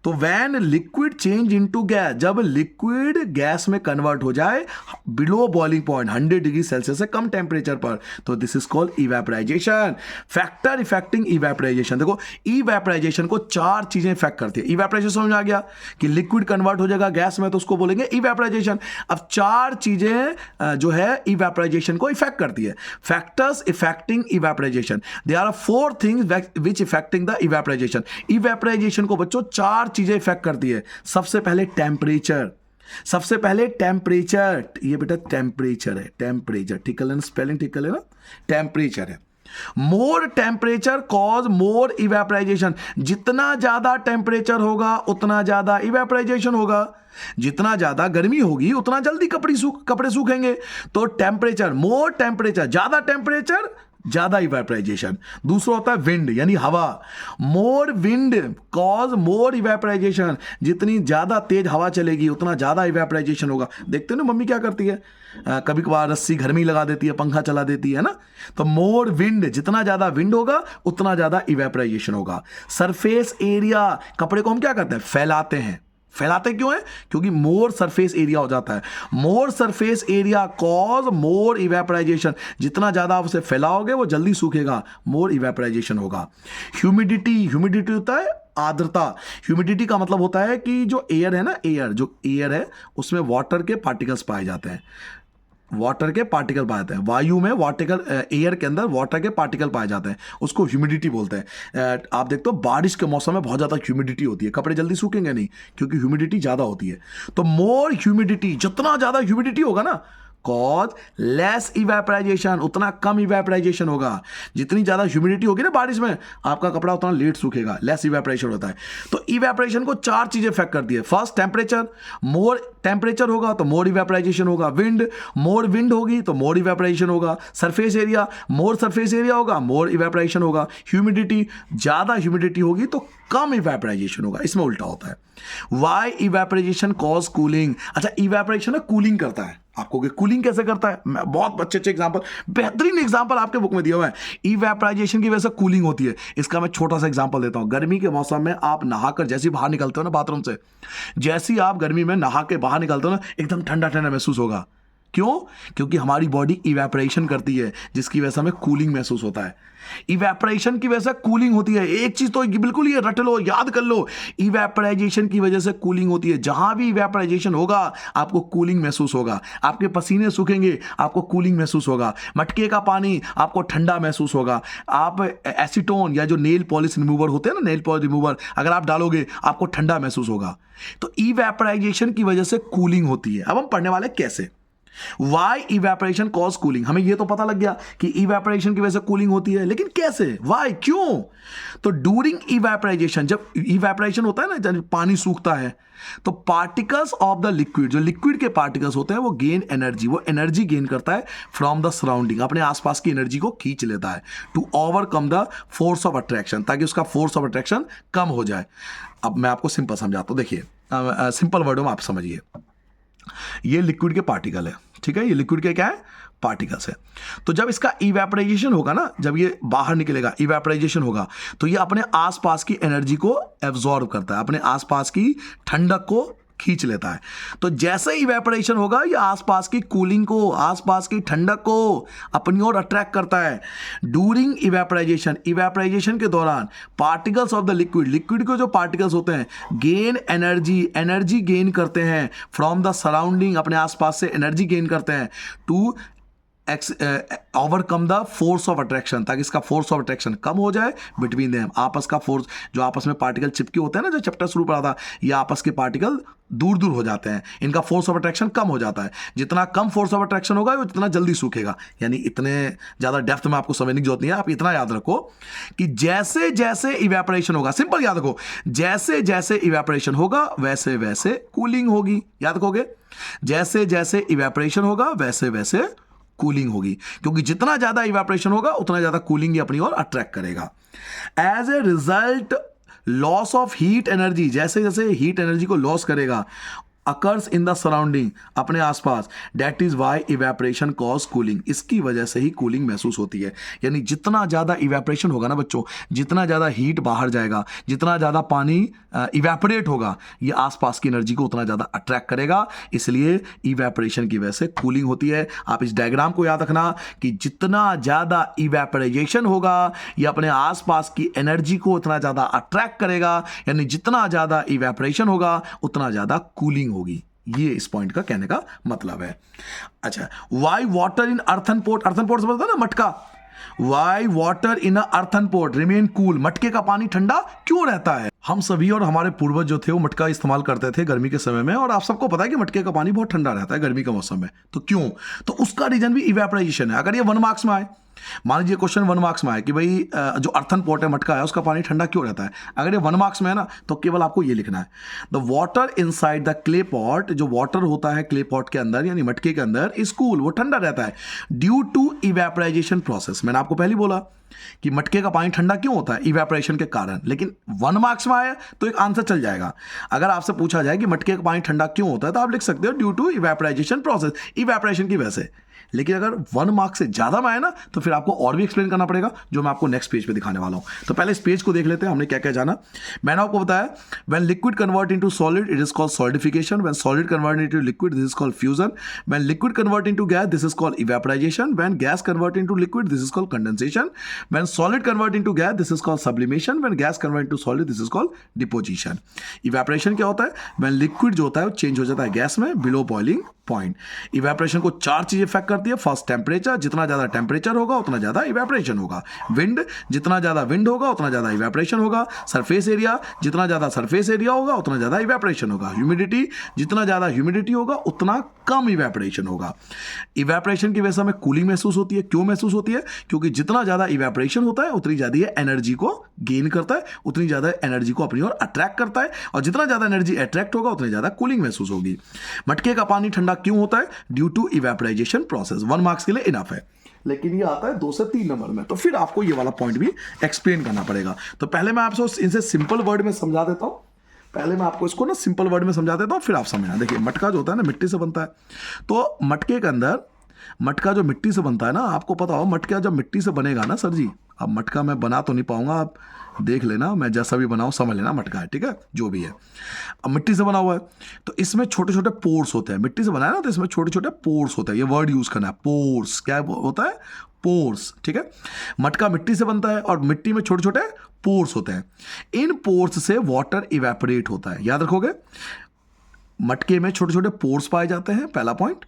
तो when liquid change into gas, जब लिक्विड गैस में कन्वर्ट हो जाए below boiling point 100 degree Celsius से कम टेम्परेचर पर, तो this is called evaporization. Factor affecting evaporization. देखो इवेपोराइजेशन को 4 चीजें इफेक्ट करती है. इवेपोराइजेशन समझ आ गया कि लिक्विड कन्वर्ट हो जाएगा गैस में तो उसको बोलेंगे इवेपोराइजेशन. अब 4 चीजें जो है इवेपोराइजेशन को इफेक्ट करती है. Factors affecting evaporization, there are 4 things which affecting the evaporization. Evaporization को बच्चों 4 चीजें इफेक्ट करती है. सबसे पहले टेम्परेचर, सबसे पहले टेम्परेचर, ये बेटा टेम्परेचर है, टेम्परेचर ठीक कर लेना, स्पेलिंग ठीक कर लेना, टेम्परेचर है. मोर टेम्परेचर कॉज मोर इवेपोराइजेशन. जितना ज्यादा टेम्परेचर होगा उतना ज्यादा इवेपोराइजेशन होगा. जितना ज्यादा गर्मी होगी उतना जल्दी कपड़े सूखेंगे. तो टेम्परेचर, मोर टेम्परेचर, ज्यादा टेम्परेचर ज्यादा इवेपोराइजेशन. दूसरा होता है विंड यानी हवा. मोर विंड कॉज मोर इवेपोराइजेशन. जितनी ज्यादा तेज हवा चलेगी उतना ज्यादा इवेपोराइजेशन होगा. देखते हो ना मम्मी क्या करती है, कभी कभार रस्सी घर में ही लगा देती है, पंखा चला देती है ना. तो मोर विंड, जितना ज्यादा विंड होगा उतना ज्यादा इवेपोराइजेशन होगा. सरफेस एरिया, कपड़े को हम क्या करते हैं, फैलाते हैं. फैलाते क्यों है? क्योंकि मोर सरफेस एरिया हो जाता है. मोर सरफेस एरिया कॉज मोर इवेपोराइजेशन. जितना ज्यादा आप उसे फैलाओगे वो जल्दी सूखेगा, मोर इवेपोराइजेशन होगा. ह्यूमिडिटी, ह्यूमिडिटी होता है आर्द्रता. ह्यूमिडिटी का मतलब होता है कि जो एयर है ना, एयर जो एयर है उसमें वाटर के पार्टिकल्स पाए जाते हैं. वाटर के पार्टिकल पाए जाते हैं. वायु में एयर के अंदर वाटर के पार्टिकल पाए जाते हैं, उसको ह्यूमिडिटी बोलते हैं. आप देखते हो बारिश के मौसम में बहुत ज़्यादा ह्यूमिडिटी होती है, कपड़े जल्दी सूखेंगे नहीं क्योंकि ह्यूमिडिटी ज़्यादा होती है. तो मोर ह्यूमिडिटी, जितना ज़्यादा ह्यूमिडिटी होगा ना कॉज लेस इवेपोराइजेशन, उतना कम इवेपोराइजेशन होगा. जितनी ज्यादा ह्यूमिडिटी होगी ना बारिश में आपका कपड़ा उतना लेट सूखेगा, लेस इवेपोरेशन होता है. तो इवेपोरेशन को 4 चीजें इफेक्ट करती है. फर्स्ट टेम्परेचर, मोर टेम्परेचर होगा तो मोर इवेपोराइजेशन होगा. विंड, मोर विंड होगी तो मोर इवेपोराइजेशन होगा. सरफेस एरिया, मोर सरफेस एरिया होगा मोर इवेपोराइजेशन होगा. ह्यूमिडिटी, ज्यादा ह्यूमिडिटी होगी तो कम इवेपोराइजेशन होगा. इसमें उल्टा होता है. Why evaporization cause cooling. अच्छा इवेपोरेशन कूलिंग करता है. आपको कूलिंग कैसे करता है, मैं बहुत अच्छे एग्जांपल, बेहतरीन एग्जांपल आपके बुक में दिया हुआ है. इवेपोराइजेशन की वजह से कूलिंग होती है. इसका मैं छोटा सा एग्जांपल देता हूं. गर्मी के मौसम में आप नहाकर जैसे ही बाहर निकलते हो ना बाथरूम से, जैसे ही आप गर्मी में नहा के बाहर निकलते हो ना एकदम ठंडा ठंडा महसूस होगा. क्यों? क्योंकि हमारी बॉडी इवेपोरेशन करती है जिसकी वजह से हमें कूलिंग महसूस होता है. इवेपोरेशन की वजह से कूलिंग होती है. एक चीज तो बिल्कुल ये रट लो, याद कर लो, इवेपोराइजेशन की वजह से कूलिंग होती है. जहां भी इवेपोराइजेशन होगा आपको कूलिंग महसूस होगा. आपके पसीने सूखेंगे आपको कूलिंग महसूस होगा. मटके का पानी आपको ठंडा महसूस होगा. आप एसीटोन या जो नेल पॉलिश रिमूवर होते हैं ना, नेल पॉलिश रिमूवर अगर आप डालोगे आपको ठंडा महसूस होगा. तो इवेपोराइजेशन की वजह से कूलिंग होती है. अब हम पढ़ने वाले कैसे. Why evaporation cause cooling. हमें यह तो पता लग गया कि इवेपोरेशन की वजह से कूलिंग होती है, लेकिन कैसे, वाई, क्यों. तो डूरिंग इवेपोराइजेशन, जब इवेपोरेशन होता है ना, जब पानी सूखता है तो पार्टिकल्स ऑफ द लिक्विड, जो लिक्विड के पार्टिकल्स होते हैं वो गेन एनर्जी, वो एनर्जी गेन करता है फ्रॉम द सराउंडिंग, अपने आसपास की एनर्जी को खींच लेता है to overcome the force of attraction, ताकि उसका फोर्स ऑफ अट्रैक्शन कम हो जाए. अब मैं आपको सिंपल समझाता हूं. देखिए सिंपल वर्डों में आप समझिए. ये लिक्विड के पार्टिकल है, ठीक है, ये लिक्विड के क्या है, पार्टिकल्स है। तो जब इसका इवेपोराइजेशन होगा ना, जब ये बाहर निकलेगा, इवेपोराइजेशन होगा, तो ये अपने आसपास की एनर्जी को एब्जॉर्ब करता है, अपने आसपास की ठंडक को खींच लेता है। तो जैसे इवेपोरेशन होगा ये आसपास की कूलिंग को, आसपास की ठंडक को अपनी ओर अट्रैक्ट करता है। ड्यूरिंग इवेपोराइजेशन, इवेपोराइजेशन के दौरान particles of the liquid, liquid के जो पार्टिकल्स होते हैं गेन एनर्जी, एनर्जी गेन करते हैं फ्रॉम द सराउंडिंग, अपने आसपास से एनर्जी गेन करते हैं to overcome the force of attraction, ताकि इसका फोर्स ऑफ अट्रैक्शन कम हो जाए बिटवीन देम, आपस का फोर्स, जो आपस में पार्टिकल चिपके होते हैं ना, जो चैप्टर शुरू पढ़ा था, ये आपस के पार्टिकल दूर दूर हो जाते हैं, इनका फोर्स ऑफ अट्रैक्शन कम हो जाता है। जितना कम फोर्स ऑफ अट्रैक्शन होगा वो जितना जल्दी सूखेगा। यानी इतने ज़्यादा डेप्थ में आपको समझने की जरूरत नहीं है, आप इतना याद रखो कि जैसे जैसे इवेपोरेशन होगा, सिंपल याद रखो, जैसे जैसे इवेपोरेशन होगा वैसे वैसे कूलिंग होगी। याद रखोगे, जैसे जैसे इवेपोरेशन होगा वैसे वैसे कूलिंग होगी, क्योंकि जितना ज्यादा इवेपोरेशन होगा उतना ज्यादा कूलिंग अपनी ओर अट्रैक्ट करेगा। As a result loss of heat energy, जैसे जैसे हीट एनर्जी को लॉस करेगा, अकर्स इन द सराउंडिंग, अपने आसपास, that is why evaporation cause cooling, इसकी वजह से ही कूलिंग महसूस होती है। यानी जितना ज़्यादा इवेपोरेशन होगा ना बच्चों, जितना ज़्यादा हीट बाहर जाएगा, जितना ज़्यादा पानी इवेपोरेट होगा, ये आसपास की एनर्जी को उतना ज़्यादा अट्रैक्ट करेगा, इसलिए इवेपोरेशन की वजह से कूलिंग होती है। आप इस डायग्राम को याद रखना कि जितना ज़्यादा इवेपोराइजेशन होगा ये अपने आसपास की एनर्जी को उतना ज़्यादा अट्रैक्ट करेगा, यानी जितना ज़्यादा इवेपोरेशन होगा उतना ज़्यादा कूलिंग होगी। ये इस पॉइंट का कहने का मतलब है। अच्छा, why water in earthen pot, earthen pot समझता है ना, मटका, why water in a earthen pot remain cool, मटके का पानी ठंडा क्यों रहता है? हम सभी और हमारे पूर्वज जो थे वो मटका इस्तेमाल करते थे गर्मी के समय में, और आप सबको पता है कि मटके का पानी बहुत ठंडा रहता है गर्मी के मौसम में। तो क्यों? तो उसका रीजन भी इवेपोराइजेशन है। अगर ये 1 मार्क्स में आए, मान लीजिए क्वेश्चन 1 मार्क्स में आए कि भाई जो अर्थन पॉट है, मटका है, उसका पानी ठंडा क्यों रहता है, अगर ये 1 मार्क्स में है ना, तो केवल आपको ये लिखना है, the water inside the clay pot, जो वाटर होता है क्ले पॉट के अंदर यानी मटके के अंदर, इज कूल, वो ठंडा रहता है ड्यू टू इवेपोराइजेशन प्रोसेस। मैंने आपको पहले बोला कि मटके का पानी ठंडा क्यों होता है, इवेपोरेशन के कारण। लेकिन 1 मार्क्स में आया तो एक आंसर चल जाएगा। अगर आपसे पूछा जाए कि मटके का पानी ठंडा क्यों होता है, तो आप लिख सकते हो due to evaporization process, evaporation की वजह से। लेकिन अगर 1 मार्क्स से ज्यादा में आए ना, तो फिर आपको और भी एक्सप्लेन करना पड़ेगा, जो मैं आपको नेक्स्ट पेज पे दिखाने वाला हूं। तो पहले इस पेज को देख लेते हैं, हमने क्या क्या जाना। मैंने आपको बताया when liquid convert into solid it is called solidification, when solid convert into liquid this is called fusion, when liquid convert into gas this is called evaporization, when gas convert into liquid this is called condensation, when solid convert into gas this is called sublimation, when gas convert into solid this is called deposition. Evaporation क्या होता है? When liquid जो होता है वो change हो जाता है गैस में बिलो बॉइलिंग पॉइंट। इवेपोरेशन को 4 चीजें इफेक्ट करती है। फर्स्ट टेम्परेचर, जितना ज्यादा टेम्परेचर होगा उतना ज्यादा इवेपोरेशन होगा। विंड, जितना ज्यादा विंड होगा उतना ज्यादा इवेपोरेशन होगा। सरफेस एरिया, जितना ज्यादा सरफेस एरिया होगा उतना ज्यादा इवेपोरेशन होगा। ह्यूमिडिटी, जितना ज्यादा ह्यूमिडिटी होगा उतना कम इवेपोरेशन होगा। इवेपोरेशन की वजह से हमें कूलिंग महसूस होती है। क्यों महसूस होती है? क्योंकि जितना ज्यादा इवेपोरेशन होता है उतनी ज्यादा एनर्जी को गेन करता है, उतनी ज्यादा एनर्जी को अपनी ओर अट्रैक्ट करता है, और जितना ज्यादा एनर्जी अट्रैक्ट होगा उतनी ज्यादा कूलिंग महसूस होगी। मटके का पानी ठंडा क्यों होता है? Due to evaporization process. 1 marks के लिए इनफ है, लेकिन ये आता है 2 से 3 नंबर में, तो फिर आपको ये वाला पॉइंट भी एक्सप्लेन करना पड़ेगा। तो पहले मैं आपसे इनसे सिंपल वर्ड में समझा देता हूं, पहले मैं आपको इसको ना सिंपल वर्ड में समझा देता हूं, फिर आप समझना। देखिए, मटका जो होता है ना मिट्टी से बनता है, तो मटके के अंदर, मटका जो मिट्टी से बनता है ना, आपको पता हो मटका जब मिट्टी से बनेगा ना, सर जी अब मटका मैं बना तो नहीं पाऊंगा, आप देख लेना, मैं जैसा भी बनाऊं समझ लेना मटका है, ठीक है, जो भी है। अब मिट्टी से बना हुआ है तो इसमें छोटे छोटे पोर्स होते हैं। मिट्टी से बना है ना, तो इसमें छोटे छोटे पोर्स होते हैं। ये वर्ड यूज करना है, पोर्स। क्या होता है? पोर्स, ठीक है। मटका मिट्टी से बनता है और मिट्टी में छोटे छोटे पोर्स होते हैं। इन पोर्स से वाटर इवेपोरेट होता है। याद रखोगे, मटके में छोटे छोटे पोर्स पाए जाते हैं, पहला पॉइंट।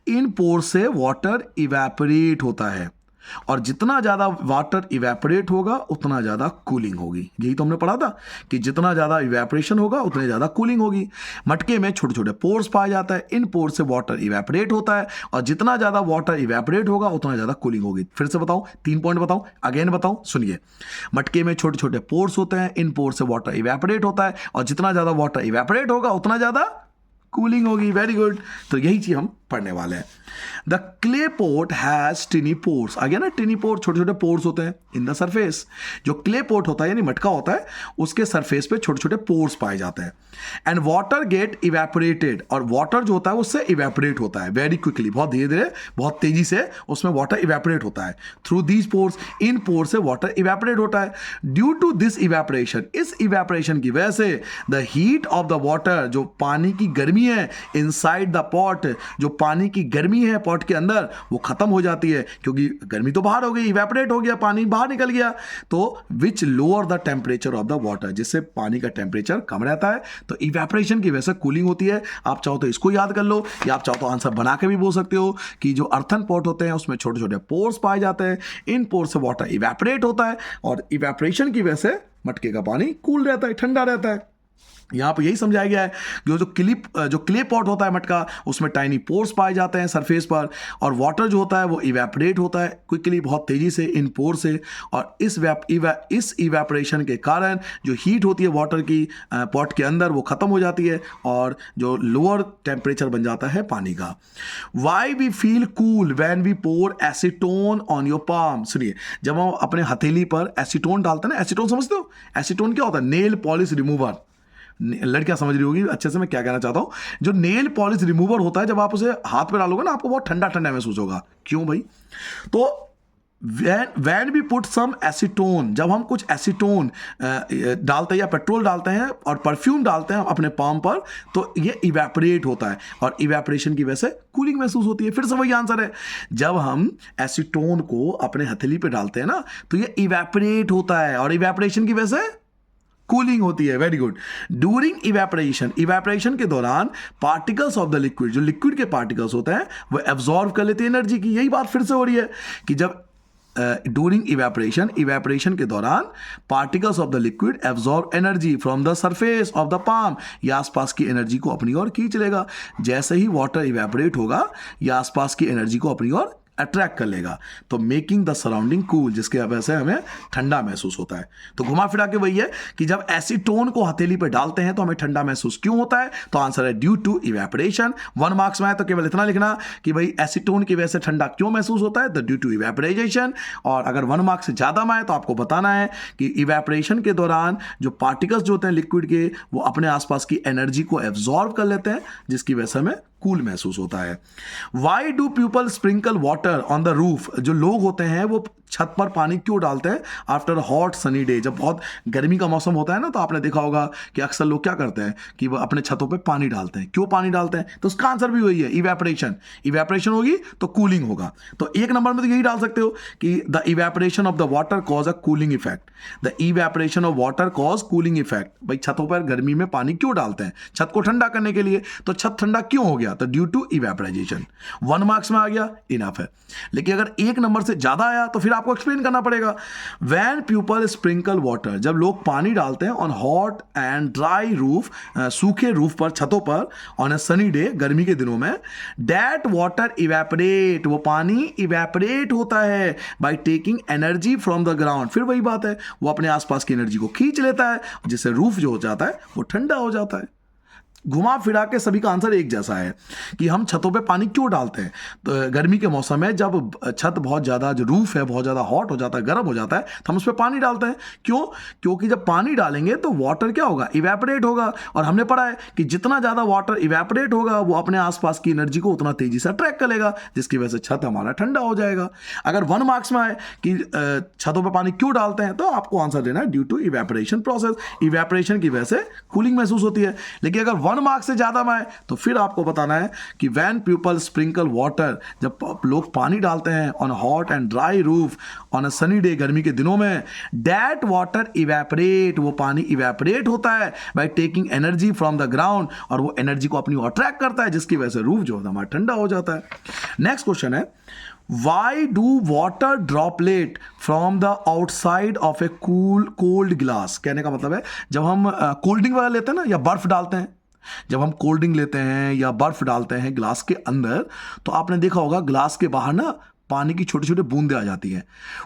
इन पोर्स से वाटर इवेपोरेट होता है, और जितना ज्यादा वाटर इवेपोरेट होगा उतना ज्यादा कूलिंग होगी। यही तो हमने पढ़ा था कि जितना ज्यादा इवेपोरेशन होगा उतनी ज्यादा कूलिंग होगी। मटके में छोटे छोटे पोर्स पाए जाता है, इन पोर्स से वाटर इवेपोरेट होता है, और जितना ज्यादा वाटर इवेपोरेट होगा उतना ज्यादा कूलिंग होगी। फिर से बताऊं, 3 पॉइंट बताऊं, अगेन बताऊं, सुनिए। मटके में छोटे छोटे पोर्स होते हैं, इन पोर्स से वाटर इवेपोरेट होता है, और जितना ज्यादा वाटर इवेपोरेट होगा उतना ज्यादा कूलिंग होगी। Very good. तो यही चीज हम पढ़ने वाले हैं। The clay pot has tiny pores. आ गया ना, टिनी पोर्स, छोटे छोटे पोर्स होते हैं इन द सरफेस। जो क्ले पोट होता है यानी मटका होता है, उसके सरफेस पे छोटे छोटे पोर्स पाए जाते हैं। एंड वाटर गेट इवेपोरेटेड, और वाटर जो होता है उससे इवेपोरेट होता है वेरी क्विकली, बहुत धीरे धीरे, बहुत तेजी से उसमें वाटर इवेपोरेट होता है। Through these pores, in pores से वाटर इवेपोरेट होता है। ड्यू टू दिस इवेपोरेशन, इस इवेपोरेशन की वजह से the heat of the water, जो पानी की गर्मी है इनसाइड द पॉट, जो पानी की गर्मी है पॉट के अंदर, वो खत्म हो जाती है, क्योंकि गर्मी तो बाहर हो गई, इवेपोरेट हो गया, पानी बाहर निकल गया। तो which lower the temperature of the water, जिससे पानी का टेम्परेचर कम रहता है। तो इवेपोरेशन की वजह से कूलिंग होती है। आप चाहो तो इसको याद कर लो, या आप चाहो तो आंसर बना के भी बोल सकते हो कि जो अर्थन पॉट होते हैं उसमें छोटे छोटे पोर्स पाए जाते हैं। इन पोर्स से वाटर इवेपोरेट होता है, और इवेपोरेशन की वजह से मटके का पानी कूल रहता है, ठंडा रहता है। यहाँ पर यही समझाया गया है कि जो क्ले पॉट होता है मटका, उसमें टाइनी पोर्स पाए जाते हैं सरफेस पर, और वाटर जो होता है वो इवेपोरेट होता है क्विकली, बहुत तेजी से इन पोर से। और इस इवेपोरेशन के कारण जो हीट होती है वाटर की पॉट के अंदर, वो खत्म हो जाती है, और जो लोअर टेम्परेचर बन जाता है पानी का। Why we feel cool when we pour acetone on your palm. सुनिए, जब हम अपने हथेली पर एसीटोन डालते हैं ना, एसीटोन समझते हो? एसीटोन क्या होता है? Nail polish remover. लड़कियां समझ रही होगी अच्छे से मैं क्या कहना चाहता हूं। जो नेल पॉलिश रिमूवर होता है, जब आप उसे हाथ पे डालोगे ना, आपको बहुत ठंडा ठंडा महसूस होगा। क्यों भाई? तो when we put some acetone, जब हम कुछ एसीटोन डालते हैं या पेट्रोल डालते हैं और परफ्यूम डालते हैं अपने पाम पर, तो ये इवेपोरेट होता है, और इवेपोरेशन की वजह से कूलिंग महसूस होती है। फिर से वही आंसर है, जब हम एसीटोन को अपने हथेली पे डालते हैं ना, तो ये इवेपोरेट होता है, और इवेपोरेशन की वजह से कूलिंग होती है। Very good. During evaporation, evaporation के दौरान पार्टिकल्स ऑफ द लिक्विड, जो लिक्विड के पार्टिकल्स होते हैं, वो एब्जॉर्ब कर लेते हैं एनर्जी की। यही बात फिर से हो रही है कि जब ड्यूरिंग इवेपोरेशन के दौरान particles of the liquid absorb energy from the surface of the palm, ये आसपास की एनर्जी को अपनी ओर खींच लेगा। जैसे ही वाटर इवेपोरेट होगा, ये आसपास की एनर्जी को अपनी ओर अट्रैक्ट कर लेगा, तो मेकिंग द सराउंडिंग कूल, जिसके वजह से हमें ठंडा महसूस होता है। तो घुमा फिरा के वही है कि जब एसीटोन को हथेली पे डालते हैं तो हमें ठंडा महसूस क्यों होता है? तो आंसर है ड्यू टू इवेपोरेशन। 1 मार्क्स में आए तो केवल इतना लिखना कि भाई एसीटोन की वजह से ठंडा क्यों महसूस होता है, तो ड्यू टू इवेपोरेशन। और अगर 1 मार्क्स से ज्यादा में आए तो आपको बताना है कि इवेपोरेशन के दौरान जो पार्टिकल्स जो होते हैं लिक्विड के, वो अपने आसपास की एनर्जी को एब्जॉर्ब कर लेते हैं, जिसकी वजह से हमें कूल महसूस होता है। Why do people sprinkle water on the roof, जो लोग होते हैं वो छत पर पानी क्यों डालते हैं आफ्टर हॉट सनी डे? जब बहुत गर्मी का मौसम होता है ना, तो आपने देखा होगा कि अक्सर लोग क्या करते हैं कि वो अपने छतों पे पानी डालते हैं। क्यों पानी डालते हैं? तो उसका आंसर भी वही है, इवेपोरेशन। इवेपोरेशन होगी तो कूलिंग होगा। तो एक नंबर में तो यही डाल सकते हो कि the evaporation of the water cause a cooling effect. The evaporation of water cause cooling effect. भाई छतों पर गर्मी में पानी क्यों डालते हैं? छत को ठंडा करने के लिए। तो छत ठंडा क्यों हो गया? तो ड्यू टू इवेपोराइजेशन। 1 मार्क्स में आ गया, इनफ है। लेकिन अगर एक नंबर से ज्यादा आया तो फिर आपको एक्सप्लेन करना पड़ेगा। When people sprinkle water, जब लोग पानी डालते हैं on hot and dry roof, सूखे रूफ पर, छतों पर, ऑन अ सनी डे, गर्मी के दिनों में, दैट वाटर इवेपोरेट, वो पानी इवेपोरेट होता है by taking energy from the ground. फिर वही बात है, वो अपने आसपास की एनर्जी को खींच लेता है, जिससे रूफ जो हो जाता है वो ठंडा हो जाता है। घुमा फिरा के सभी का आंसर एक जैसा है कि हम छतों पे पानी क्यों डालते हैं। तो गर्मी के मौसम में जब छत बहुत ज़्यादा, जो रूफ है बहुत ज़्यादा हॉट हो जाता है, गर्म हो जाता है, तो हम उस पर पानी डालते हैं। क्यों? क्योंकि जब पानी डालेंगे तो वाटर क्या होगा? इवेपोरेट होगा। और हमने पढ़ा है कि जितना ज़्यादा वाटर इवेपोरेट होगा, वो अपने आसपास की एनर्जी को उतना तेजी से अट्रैक्ट करेगा, जिसकी वजह से छत हमारा ठंडा हो जाएगा। अगर 1 मार्क्स में आए कि छतों पर पानी क्यों डालते हैं, तो आपको आंसर देना है due to evaporation process. Evaporation की वजह से कूलिंग महसूस होती है। लेकिन अगर 1 मार्क्स से ज्यादा में आए तो फिर आपको बताना है कि व्हेन पीपल स्प्रिंकल वाटर, जब लोग पानी डालते हैं on hot and dry roof on a sunny day, गर्मी के दिनों में, दैट वाटर इवेपोरेट, वो पानी इवेपोरेट होता है by taking energy from the ground, और वो एनर्जी को अपनी ओर अट्रैक्ट करता है, जिसकी वजह से रूफ जो है हमारा ठंडा हो जाता है। नेक्स्ट क्वेश्चन है, Why do water droplet from the outside of a cold glass? कहने का मतलब है, जब हम कोल्ड ड्रिंक वगैरह लेते हैं ना, या बर्फ डालते हैं, जब हम कोल्ड ड्रिंक लेते हैं या बर्फ डालते हैं ग्लास के अंदर, तो आपने देखा होगा ग्लास के बाहर ना पानी की छोटे छोटे बूंदें आ जाती हैं।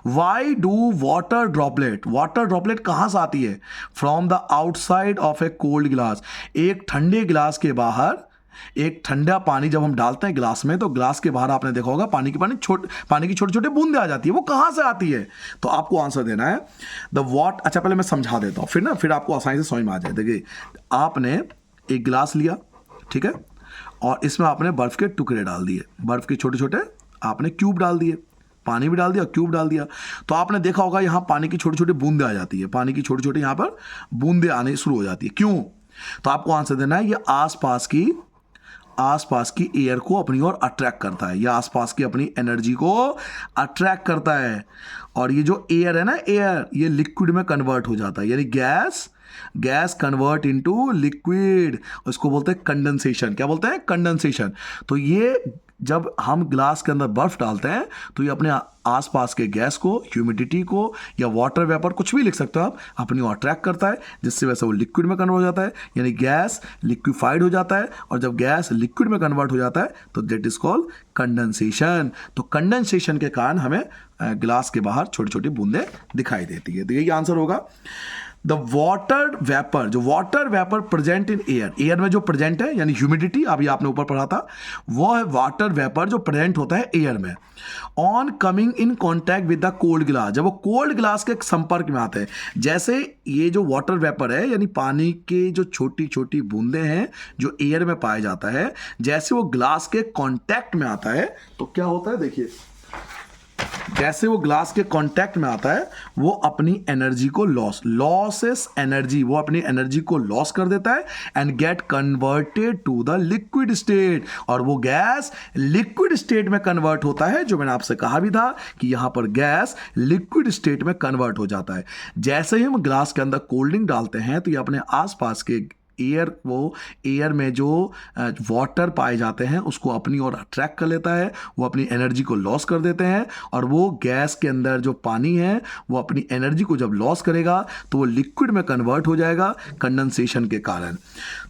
वाई डू वाटर ड्रॉपलेट कहाँ से आती है? From the outside of A cold glass. एक ठंडे ग्लास के बाहर एक ठंडा पानी जब हम डालते हैं ग्लास में, तो ग्लास के बाहर आपने देखा होगा पानी की छोटे छोटे बूंदे आ जाती है। वो कहाँ से आती है? तो आपको आंसर देना है अच्छा पहले मैं समझा देता हूँ, फिर आपको आसानी से समझ में आ जाए। देखिए, आपने एक गिलास लिया, ठीक है, और इसमें आपने बर्फ के टुकड़े डाल दिए, बर्फ के छोटे छोटे आपने क्यूब डाल दिए, पानी भी डाल दिया, क्यूब डाल दिया। तो आपने देखा होगा यहाँ पानी की छोटी छोटी बूंदे आ जाती है, पानी की छोटी छोटी यहाँ पर बूंदे आने शुरू हो जाती है। क्यों? तो आपको आंसर देना है, ये आसपास की एयर को अपनी ओर अट्रैक्ट करता है, या आसपास की अपनी एनर्जी को अट्रैक्ट करता है। और ये जो एयर है ना, एयर ये लिक्विड में कन्वर्ट हो जाता है, यानी गैस कन्वर्ट इनटू लिक्विड, इसको बोलते हैं कंडेंसेशन। क्या बोलते हैं? कंडेंसेशन। तो ये जब हम ग्लास के अंदर बर्फ डालते हैं तो ये अपने आसपास के गैस को, ह्यूमिडिटी को, या वाटर वेपर, कुछ भी लिख सकते हो आप, अपनी ओर अट्रैक्ट करता है, जिससे वैसे वो लिक्विड में कन्वर्ट हो जाता है, यानी गैस लिक्विफाइड हो जाता है। और जब गैस लिक्विड में कन्वर्ट हो जाता है तो दैट इज कॉल्ड कंडेंसेशन। तो कंडेंसेशन के कारण हमें ग्लास के बाहर छोटी छोटी बूंदें दिखाई देती है। तो यही आंसर होगा। The water vapour present in air में जो प्रेजेंट है, यानी ह्यूमिडिटी, अभी आपने ऊपर पढ़ा था, वो है वाटर वेपर जो प्रेजेंट होता है एयर में। On coming in contact with the cold glass, जब वो कोल्ड ग्लास के संपर्क में आते हैं, जैसे ये जो वाटर वेपर है, यानी पानी के जो छोटी छोटी बूंदे हैं जो एयर में पाया जाता है, जैसे वो ग्लास के कॉन्टैक्ट में आता है तो क्या होता है? देखिए, जैसे वो ग्लास के कांटेक्ट में आता है, वो अपनी एनर्जी को लॉसेस एनर्जी, वो अपनी एनर्जी को लॉस कर देता है and get converted to the liquid state, और वो गैस लिक्विड स्टेट में कन्वर्ट होता है। जो मैंने आपसे कहा भी था कि यहां पर गैस लिक्विड स्टेट में कन्वर्ट हो जाता है। जैसे ही हम ग्लास के अंदर कोल्ड ड्रिंक डालते हैं तो ये अपने आसपास के एयर में जो वाटर पाए जाते हैं उसको अपनी ओर अट्रैक्ट कर लेता है, वो अपनी एनर्जी को लॉस कर देते हैं, और वो गैस के अंदर जो पानी है वो अपनी एनर्जी को जब लॉस करेगा तो वो लिक्विड में कन्वर्ट हो जाएगा कंडेंसेशन के कारण।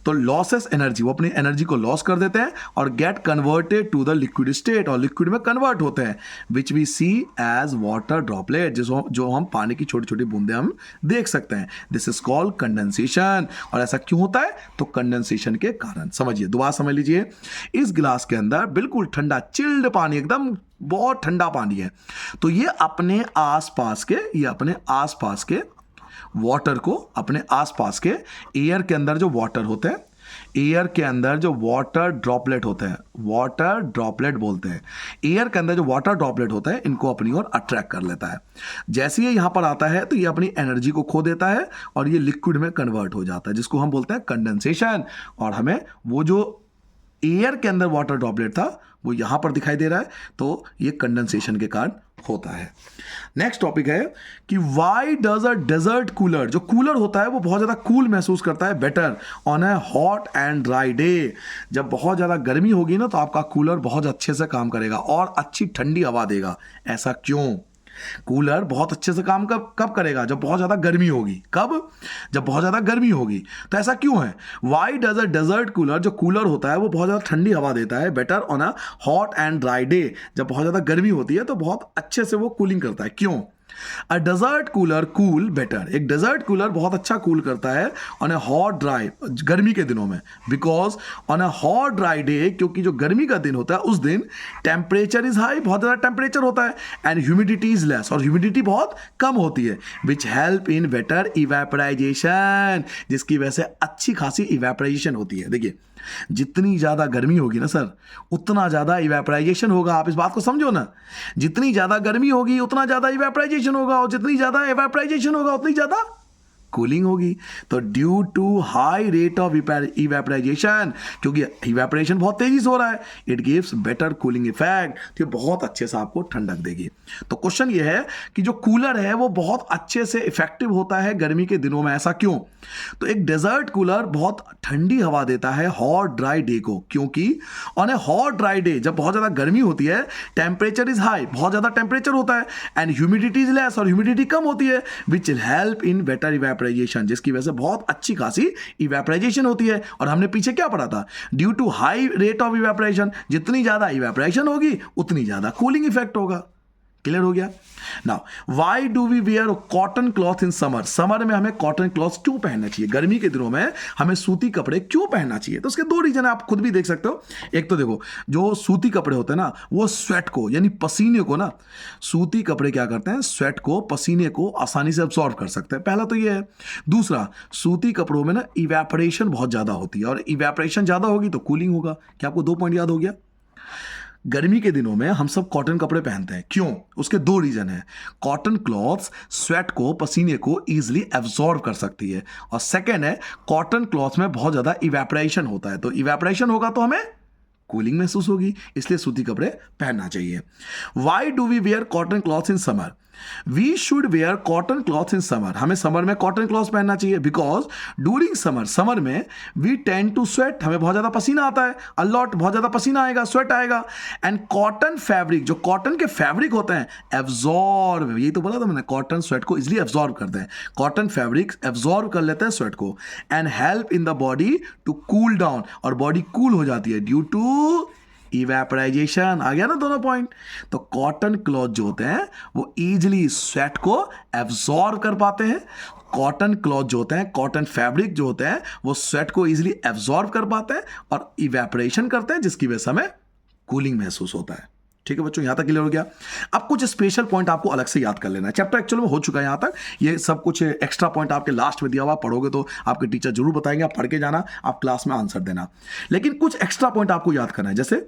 तो लॉसेस एनर्जी, वो अपनी एनर्जी को लॉस कर देते हैं और get converted to the liquid state, और लिक्विड में कन्वर्ट होते हैं, which we see as water droplet, जो हम पानी की छोटी छोटी बूंदे हम देख सकते हैं। This is called condensation. और ऐसा क्यों होता है? तो कंडेंसेशन के कारण। समझिए, दोबारा समझ लीजिए, इस गिलास के अंदर बिल्कुल ठंडा चिल्ड पानी, एकदम बहुत ठंडा पानी है, तो ये अपने आसपास के वाटर को, अपने आसपास के एयर के अंदर जो वाटर होते हैं, एयर के अंदर जो वाटर ड्रॉपलेट होते हैं, वाटर ड्रॉपलेट बोलते हैं, एयर के अंदर जो वाटर ड्रॉपलेट होता है, इनको अपनी ओर अट्रैक्ट कर लेता है। जैसे ये यहां पर आता है तो ये अपनी एनर्जी को खो देता है और ये लिक्विड में कन्वर्ट हो जाता है, जिसको हम बोलते हैं कंडेंसेशन। और हमें वो जो एयर के अंदर वाटर ड्रॉपलेट था वो यहां पर दिखाई दे रहा है, तो ये कंडेंसेशन के कारण होता है। नेक्स्ट टॉपिक है कि why does a desert cooler, जो कूलर होता है वो बहुत ज्यादा कूल महसूस करता है better on a hot and dry day. जब बहुत ज्यादा गर्मी होगी ना तो आपका कूलर बहुत अच्छे से काम करेगा और अच्छी ठंडी हवा देगा। ऐसा क्यों? कूलर बहुत अच्छे से काम कब करेगा? जब बहुत ज्यादा गर्मी होगी। कब? जब बहुत ज्यादा गर्मी होगी। तो ऐसा क्यों है? Why does a desert cooler, जो कूलर होता है वो बहुत ज्यादा ठंडी हवा देता है better on a hot and dry day. जब बहुत ज्यादा गर्मी होती है तो बहुत अच्छे से वो कूलिंग करता है। क्यों? A desert cooler cool better, एक डेजर्ट कूलर बहुत अच्छा कूल करता है ऑन ए हॉट ड्राई, गर्मी के दिनों में, because on a hot dry day, क्योंकि जो गर्मी का दिन होता है उस दिन टेम्परेचर इज हाई, बहुत ज़्यादा टेम्परेचर होता है, एंड ह्यूमिडिटी इज लेस, और ह्यूमिडिटी बहुत कम होती है, which help in better evaporization, जिसकी वजह से अच्छी खासी इवेपराइजेशन होती है। देखिए, जितनी ज्यादा गर्मी होगी ना सर, उतना ज्यादा इवेपराइजेशन होगा। आप इस बात को समझो ना, जितनी ज्यादा गर्मी होगी उतना ज्यादा इवेपराइजेशन होगा, और जितनी ज्यादा इवेपराइजेशन होगा उतनी ज्यादा कूलिंग होगी। तो due to high rate of evaporization, क्योंकि इवेपरेशन बहुत तेजी से हो रहा है, it gives better cooling effect, तो ये बहुत अच्छे से आपको ठंडक देगी। तो क्वेश्चन ये है कि जो कूलर है वो बहुत अच्छे से इफेक्टिव होता है गर्मी के दिनों में। ऐसा क्यों? तो एक डेजर्ट कूलर बहुत ठंडी हवा देता है हॉट ड्राई डे को, क्योंकि on a hot dry day जब बहुत ज्यादा गर्मी होती है, टेम्परेचर इज हाई, बहुत ज्यादा टेम्परेचर होता है, एंड ह्यूमिडिटी इज लेस, और ह्यूमिडिटी कम होती है, which will help in better evaporization, जिसकी वजह से बहुत अच्छी खासी इवेपराइजेशन होती है। और हमने पीछे क्या पढ़ा था? Due to high rate of evaporation, जितनी ज्यादा इवेपरेशन होगी उतनी ज्यादा कूलिंग इफेक्ट होगा। क्लियर हो गया। Now why do we wear cotton cloth in summer, summer में हमें कॉटन क्लॉथ क्यों पहनना चाहिए, गर्मी के दिनों में हमें सूती कपड़े क्यों पहनना चाहिए। तो उसके दो रीजन है, आप खुद भी देख सकते हो। एक तो देखो, जो सूती कपड़े होते हैं ना, वो स्वेट को यानी पसीने को ना, सूती कपड़े क्या करते हैं, स्वेट को, पसीने को आसानी से अब्सॉर्ब कर सकते हैं, पहला तो ये है। दूसरा, सूती कपड़ों में ना इवेपोरेशन बहुत ज़्यादा होती है, और इवेपोरेशन ज़्यादा होगी तो कूलिंग होगा। क्या आपको 2 पॉइंट याद हो गया। गर्मी के दिनों में हम सब कॉटन कपड़े पहनते हैं, क्यों, उसके दो रीजन है। कॉटन क्लॉथ्स स्वेट को, पसीने को इजीली एब्जॉर्ब कर सकती है, और सेकेंड है, कॉटन क्लॉथ में बहुत ज्यादा इवेपोरेशन होता है, तो इवेपोरेशन होगा तो हमें कूलिंग महसूस होगी, इसलिए सूती कपड़े पहनना चाहिए। Why do we wear cotton cloth in summer, we should wear cotton cloth in summer, हमें समर में कॉटन क्लॉथ पहनना चाहिए, बिकॉज ड्यूरिंग समर, समर में वी टेंड टू स्वेट, हमें बहुत ज्यादा पसीना आता है, अलॉट, बहुत ज्यादा पसीना आएगा, स्वेट आएगा, एंड कॉटन फैब्रिक, जो कॉटन के फैब्रिक होते हैं, एब्जॉर्ब, यही तो बोला था मैंने, कॉटन स्वेट को इजिली एब्जॉर्ब करते हैं, कॉटन फैब्रिक एब्जॉर्ब कर लेते हैं स्वेट को, and help in the body to cool down, और बॉडी कूल हो जाती है ड्यू टू इवेपराइजेशन। आ गया ना दोनों पॉइंट। तो कॉटन क्लॉथ जो होते हैं वो इजीली स्वेट को एब्जॉर्ब कर पाते हैं, कॉटन क्लॉथ जो होते हैं, कॉटन फैब्रिक जो होते हैं, वो स्वेट को इजीली एब्जॉर्ब कर पाते हैं और इवेपरेशन करते हैं, जिसकी वजह से हमें कूलिंग महसूस होता है। ठीक है बच्चों, यहां तक क्लियर हो गया। अब कुछ स्पेशल पॉइंट आपको अलग से याद कर लेना है, चैप्टर एक्चुअली में हो चुका है यहां तक, ये सब कुछ एक्स्ट्रा पॉइंट आपके लास्ट में दिया हुआ, पढ़ोगे तो आपके टीचर जरूर बताएंगे, आप पढ़ के जाना, आप क्लास में आंसर देना, लेकिन कुछ एक्स्ट्रा पॉइंट आपको याद करना है। जैसे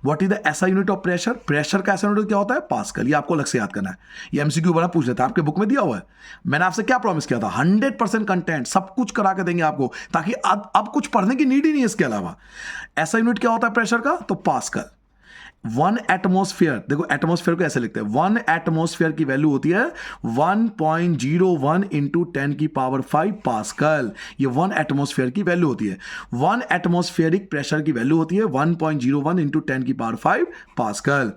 what is the SI unit of pressure, pressure का एसआई यूनिट क्या होता है, पास्कल, ये आपको अलग से याद करना है, ये एमसीक्यू बड़ा पूछ लेता है, आपके बुक में दिया हुआ है। मैंने आपसे क्या प्रॉमिस किया था, 100% कंटेंट सब कुछ करा के देंगे आपको, ताकि अब कुछ पढ़ने की नीड ही नहीं है इसके अलावा। एसआई यूनिट क्या होता है प्रेशर का, तो पास्कल। 1 एटमॉस्फेयर, देखो एटमॉस्फेयर को ऐसे लिखते हैं, 1 एटमॉस्फेयर की वैल्यू होती है 1.01 इंटू 10 की पावर 5 पास्कल, ये 1 एटमॉस्फेयर की वैल्यू होती है। 1 एटमॉस्फेरिक प्रेशर की वैल्यू होती है 1.01 इंटू 10 की power 5 pascal.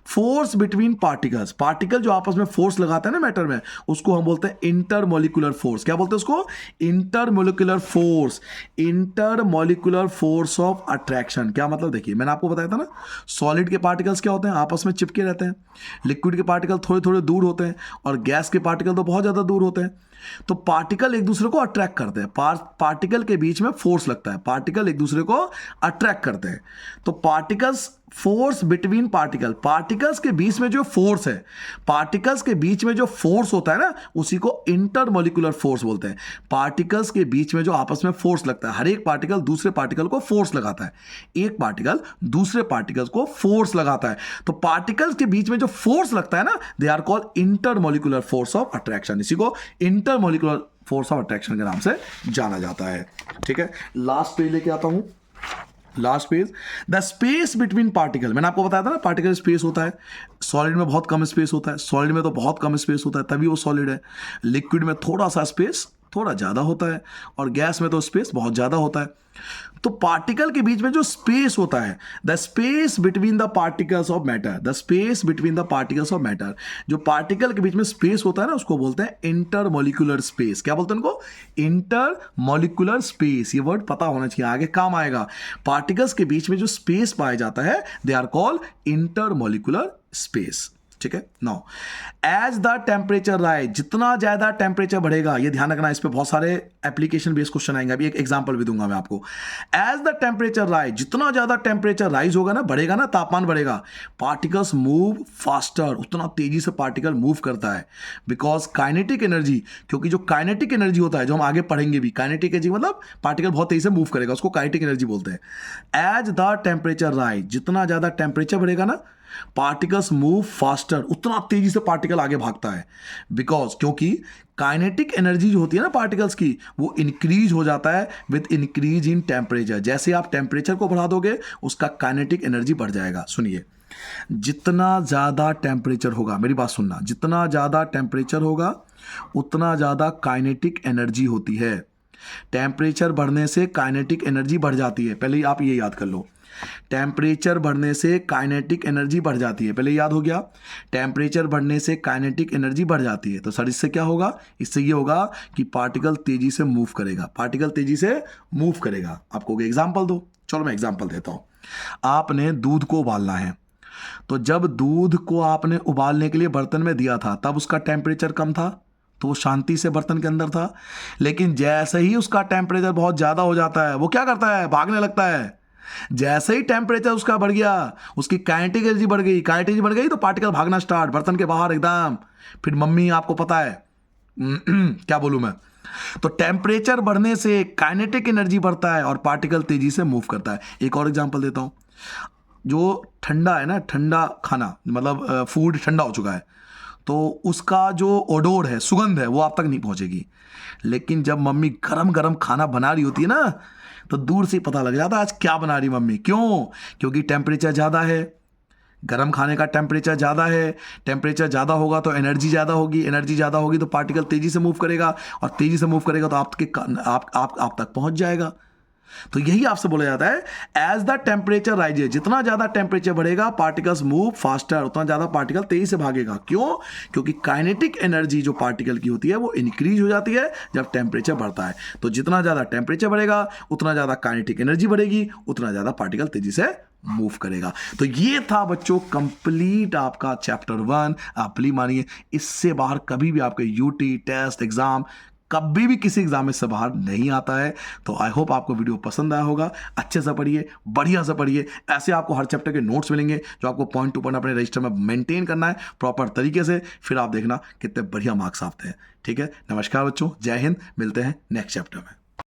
Force between particles, particle जो आपस में फोर्स लगाते हैं ना मैटर में, उसको हम बोलते हैं इंटरमोलिकुलर फोर्स। क्या बोलते हैं उसको, intermolecular force, intermolecular force of attraction. क्या मतलब, देखिए मैंने आपको बताया था ना, सॉलिड के पार्टिकल्स क्या होते हैं, आपस में चिपके रहते हैं, लिक्विड के पार्टिकल थोड़े थोड़े दूर होते हैं, और गैस के पार्टिकल तो बहुत ज्यादा दूर होते हैं। तो पार्टिकल एक दूसरे को अट्रैक्ट करते हैं, पार्टिकल के बीच में फोर्स लगता है, पार्टिकल एक दूसरे को अट्रैक्ट करते हैं। तो particles, force between particle, particles के बीच में जो फोर्स है, पार्टिकल्स के बीच में जो फोर्स होता है ना, उसी को इंटरमोलिकुलर फोर्स बोलते हैं। पार्टिकल्स के बीच में जो आपस में फोर्स लगता है, हर एक पार्टिकल दूसरे पार्टिकल को फोर्स लगाता है, एक पार्टिकल दूसरे पार्टिकल्स को फोर्स लगाता है। तो पार्टिकल्स के बीच में जो फोर्स लगता है ना, they are called intermolecular force of attraction, इसी को इंटरमोलिकुलर फोर्स ऑफ अट्रैक्शन के नाम से जाना जाता है। ठीक है, लास्ट पेज लेके आता हूं, last page, the space between particle, मैंने आपको बताया था ना, पार्टिकल स्पेस होता है, सॉलिड में बहुत कम स्पेस होता है, सॉलिड में तो बहुत कम स्पेस होता है, तभी वो सॉलिड है। लिक्विड में थोड़ा सा स्पेस थोड़ा ज़्यादा होता है, और गैस में तो स्पेस बहुत ज़्यादा होता है। तो पार्टिकल के बीच में जो स्पेस होता है, the space between the particles of matter, the space between the particles of matter, जो पार्टिकल के बीच में स्पेस होता है ना, उसको बोलते हैं इंटरमोलिकुलर स्पेस। क्या बोलते हैं उनको, इंटरमोलिकुलर स्पेस। ये वर्ड पता होना चाहिए, आगे काम आएगा। पार्टिकल्स के बीच में जो स्पेस पाया जाता है, they are called intermolecular space. ठीक है, now as the temperature rise, जितना ज्यादा टेम्परेचर बढ़ेगा, ये ध्यान रखना, इस पे बहुत सारे एप्लीकेशन बेस्ड क्वेश्चन आएंगे, अभी एक एग्जांपल भी दूंगा मैं आपको। एज द टेम्परेचर राइज, जितना ज्यादा टेम्परेचर राइज होगा ना, बढ़ेगा ना, तापमान बढ़ेगा, पार्टिकल्स मूव फास्टर, उतना तेजी से पार्टिकल मूव करता है, बिकॉज काइनेटिक एनर्जी, क्योंकि जो काइनेटिक एनर्जी होता है, जो हम आगे पढ़ेंगे भी, काइनेटिक एनर्जी मतलब पार्टिकल बहुत तेजी से मूव करेगा, उसको काइनेटिक एनर्जी बोलते हैं। एज द टेम्परेचर राइज, जितना ज्यादा टेम्परेचर बढ़ेगा ना, पार्टिकल्स मूव फास्टर, उतना तेजी से पार्टिकल आगे भागता है, बिकॉज, क्योंकि काइनेटिक एनर्जी जो होती है ना पार्टिकल्स की, वो इंक्रीज हो जाता है विद इंक्रीज इन टेम्परेचर। जैसे आप टेम्परेचर को बढ़ा दोगे, उसका काइनेटिक एनर्जी बढ़ जाएगा। सुनिए, जितना ज्यादा टेम्परेचर होगा, मेरी बात सुनना, जितना ज्यादा टेम्परेचर होगा उतना ज्यादा काइनेटिक एनर्जी होती है। टेम्परेचर बढ़ने से काइनेटिक एनर्जी बढ़ जाती है, पहले आप ये याद कर लो, टेम्परेचर बढ़ने से काइनेटिक एनर्जी बढ़ जाती है, पहले याद हो गया, टेम्परेचर बढ़ने से काइनेटिक एनर्जी बढ़ जाती है। तो सर इससे क्या होगा, इससे ये होगा कि पार्टिकल तेजी से मूव करेगा, पार्टिकल तेजी से मूव करेगा। आपको एग्जांपल दो, चलो मैं एग्जांपल देता हूं। आपने दूध को उबालना है, तो जब दूध को आपने उबालने के लिए बर्तन में दिया था तब उसका टेम्परेचर कम था, तो वो शांति से बर्तन के अंदर था। लेकिन जैसे ही उसका टेम्परेचर बहुत ज़्यादा हो जाता है वो क्या करता है, भागने लगता है। जैसे ही टेम्परेचर उसका बढ़ गया, उसकी काइनेटिक एनर्जी बढ़ गई, काइनेटिक एनर्जी बढ़ गई तो पार्टिकल भागना स्टार्ट, बर्तन के बाहर एकदम। फिर मम्मी आपको पता है क्या बोलूं मैं, तो टेम्परेचर बढ़ने से काइनेटिक एनर्जी बढ़ता है और पार्टिकल तेजी से मूव करता है। एक और एग्जांपल देता हूं, जो ठंडा है ना, ठंडा खाना मतलब फूड ठंडा हो चुका है तो उसका जो ओडोर है, सुगंध है, वो आप तक नहीं पहुंचेगी। लेकिन जब मम्मी गरम गरम खाना बना रही होती है ना, तो दूर से ही पता लग जाता है आज क्या बना रही मम्मी। क्यों? क्योंकि टेम्परेचर ज़्यादा है, गर्म खाने का टेम्परेचर ज़्यादा है। टेम्परेचर ज़्यादा होगा तो एनर्जी ज़्यादा होगी, एनर्जी ज़्यादा होगी तो पार्टिकल तेज़ी से मूव करेगा, और तेज़ी से मूव करेगा तो आप तक पहुंच जाएगा। तो यही आपसे बोला जाता है, एज द टेम्परेचर राइजेस, जितना ज्यादा टेम्परेचर बढ़ेगा पार्टिकल्स मूव फास्टर, उतना ज्यादा पार्टिकल तेजी से भागेगा। क्यों? क्योंकि काइनेटिक एनर्जी जो पार्टिकल की होती है वो इंक्रीज हो जाती है जब टेम्परेचर बढ़ता है। तो जितना ज्यादा टेम्परेचर बढ़ेगा उतना ज्यादा काइनेटिक एनर्जी बढ़ेगी, उतना ज्यादा पार्टिकल तेजी से मूव करेगा। तो ये था बच्चों कंप्लीट आपका चैप्टर 1। आप प्लीज मानिए, इससे बाहर कभी भी आपके यूटी टेस्ट एग्जाम कभी भी किसी एग्जाम में से बाहर नहीं आता है। तो आई होप आपको वीडियो पसंद आया होगा। अच्छे से पढ़िए, बढ़िया से पढ़िए। ऐसे आपको हर चैप्टर के नोट्स मिलेंगे जो आपको पॉइंट टू पॉइंट अपने रजिस्टर में मेंटेन करना है प्रॉपर तरीके से। फिर आप देखना कितने बढ़िया मार्क्स आते हैं। ठीक है, नमस्कार बच्चों, जय हिंद, मिलते हैं नेक्स्ट चैप्टर में।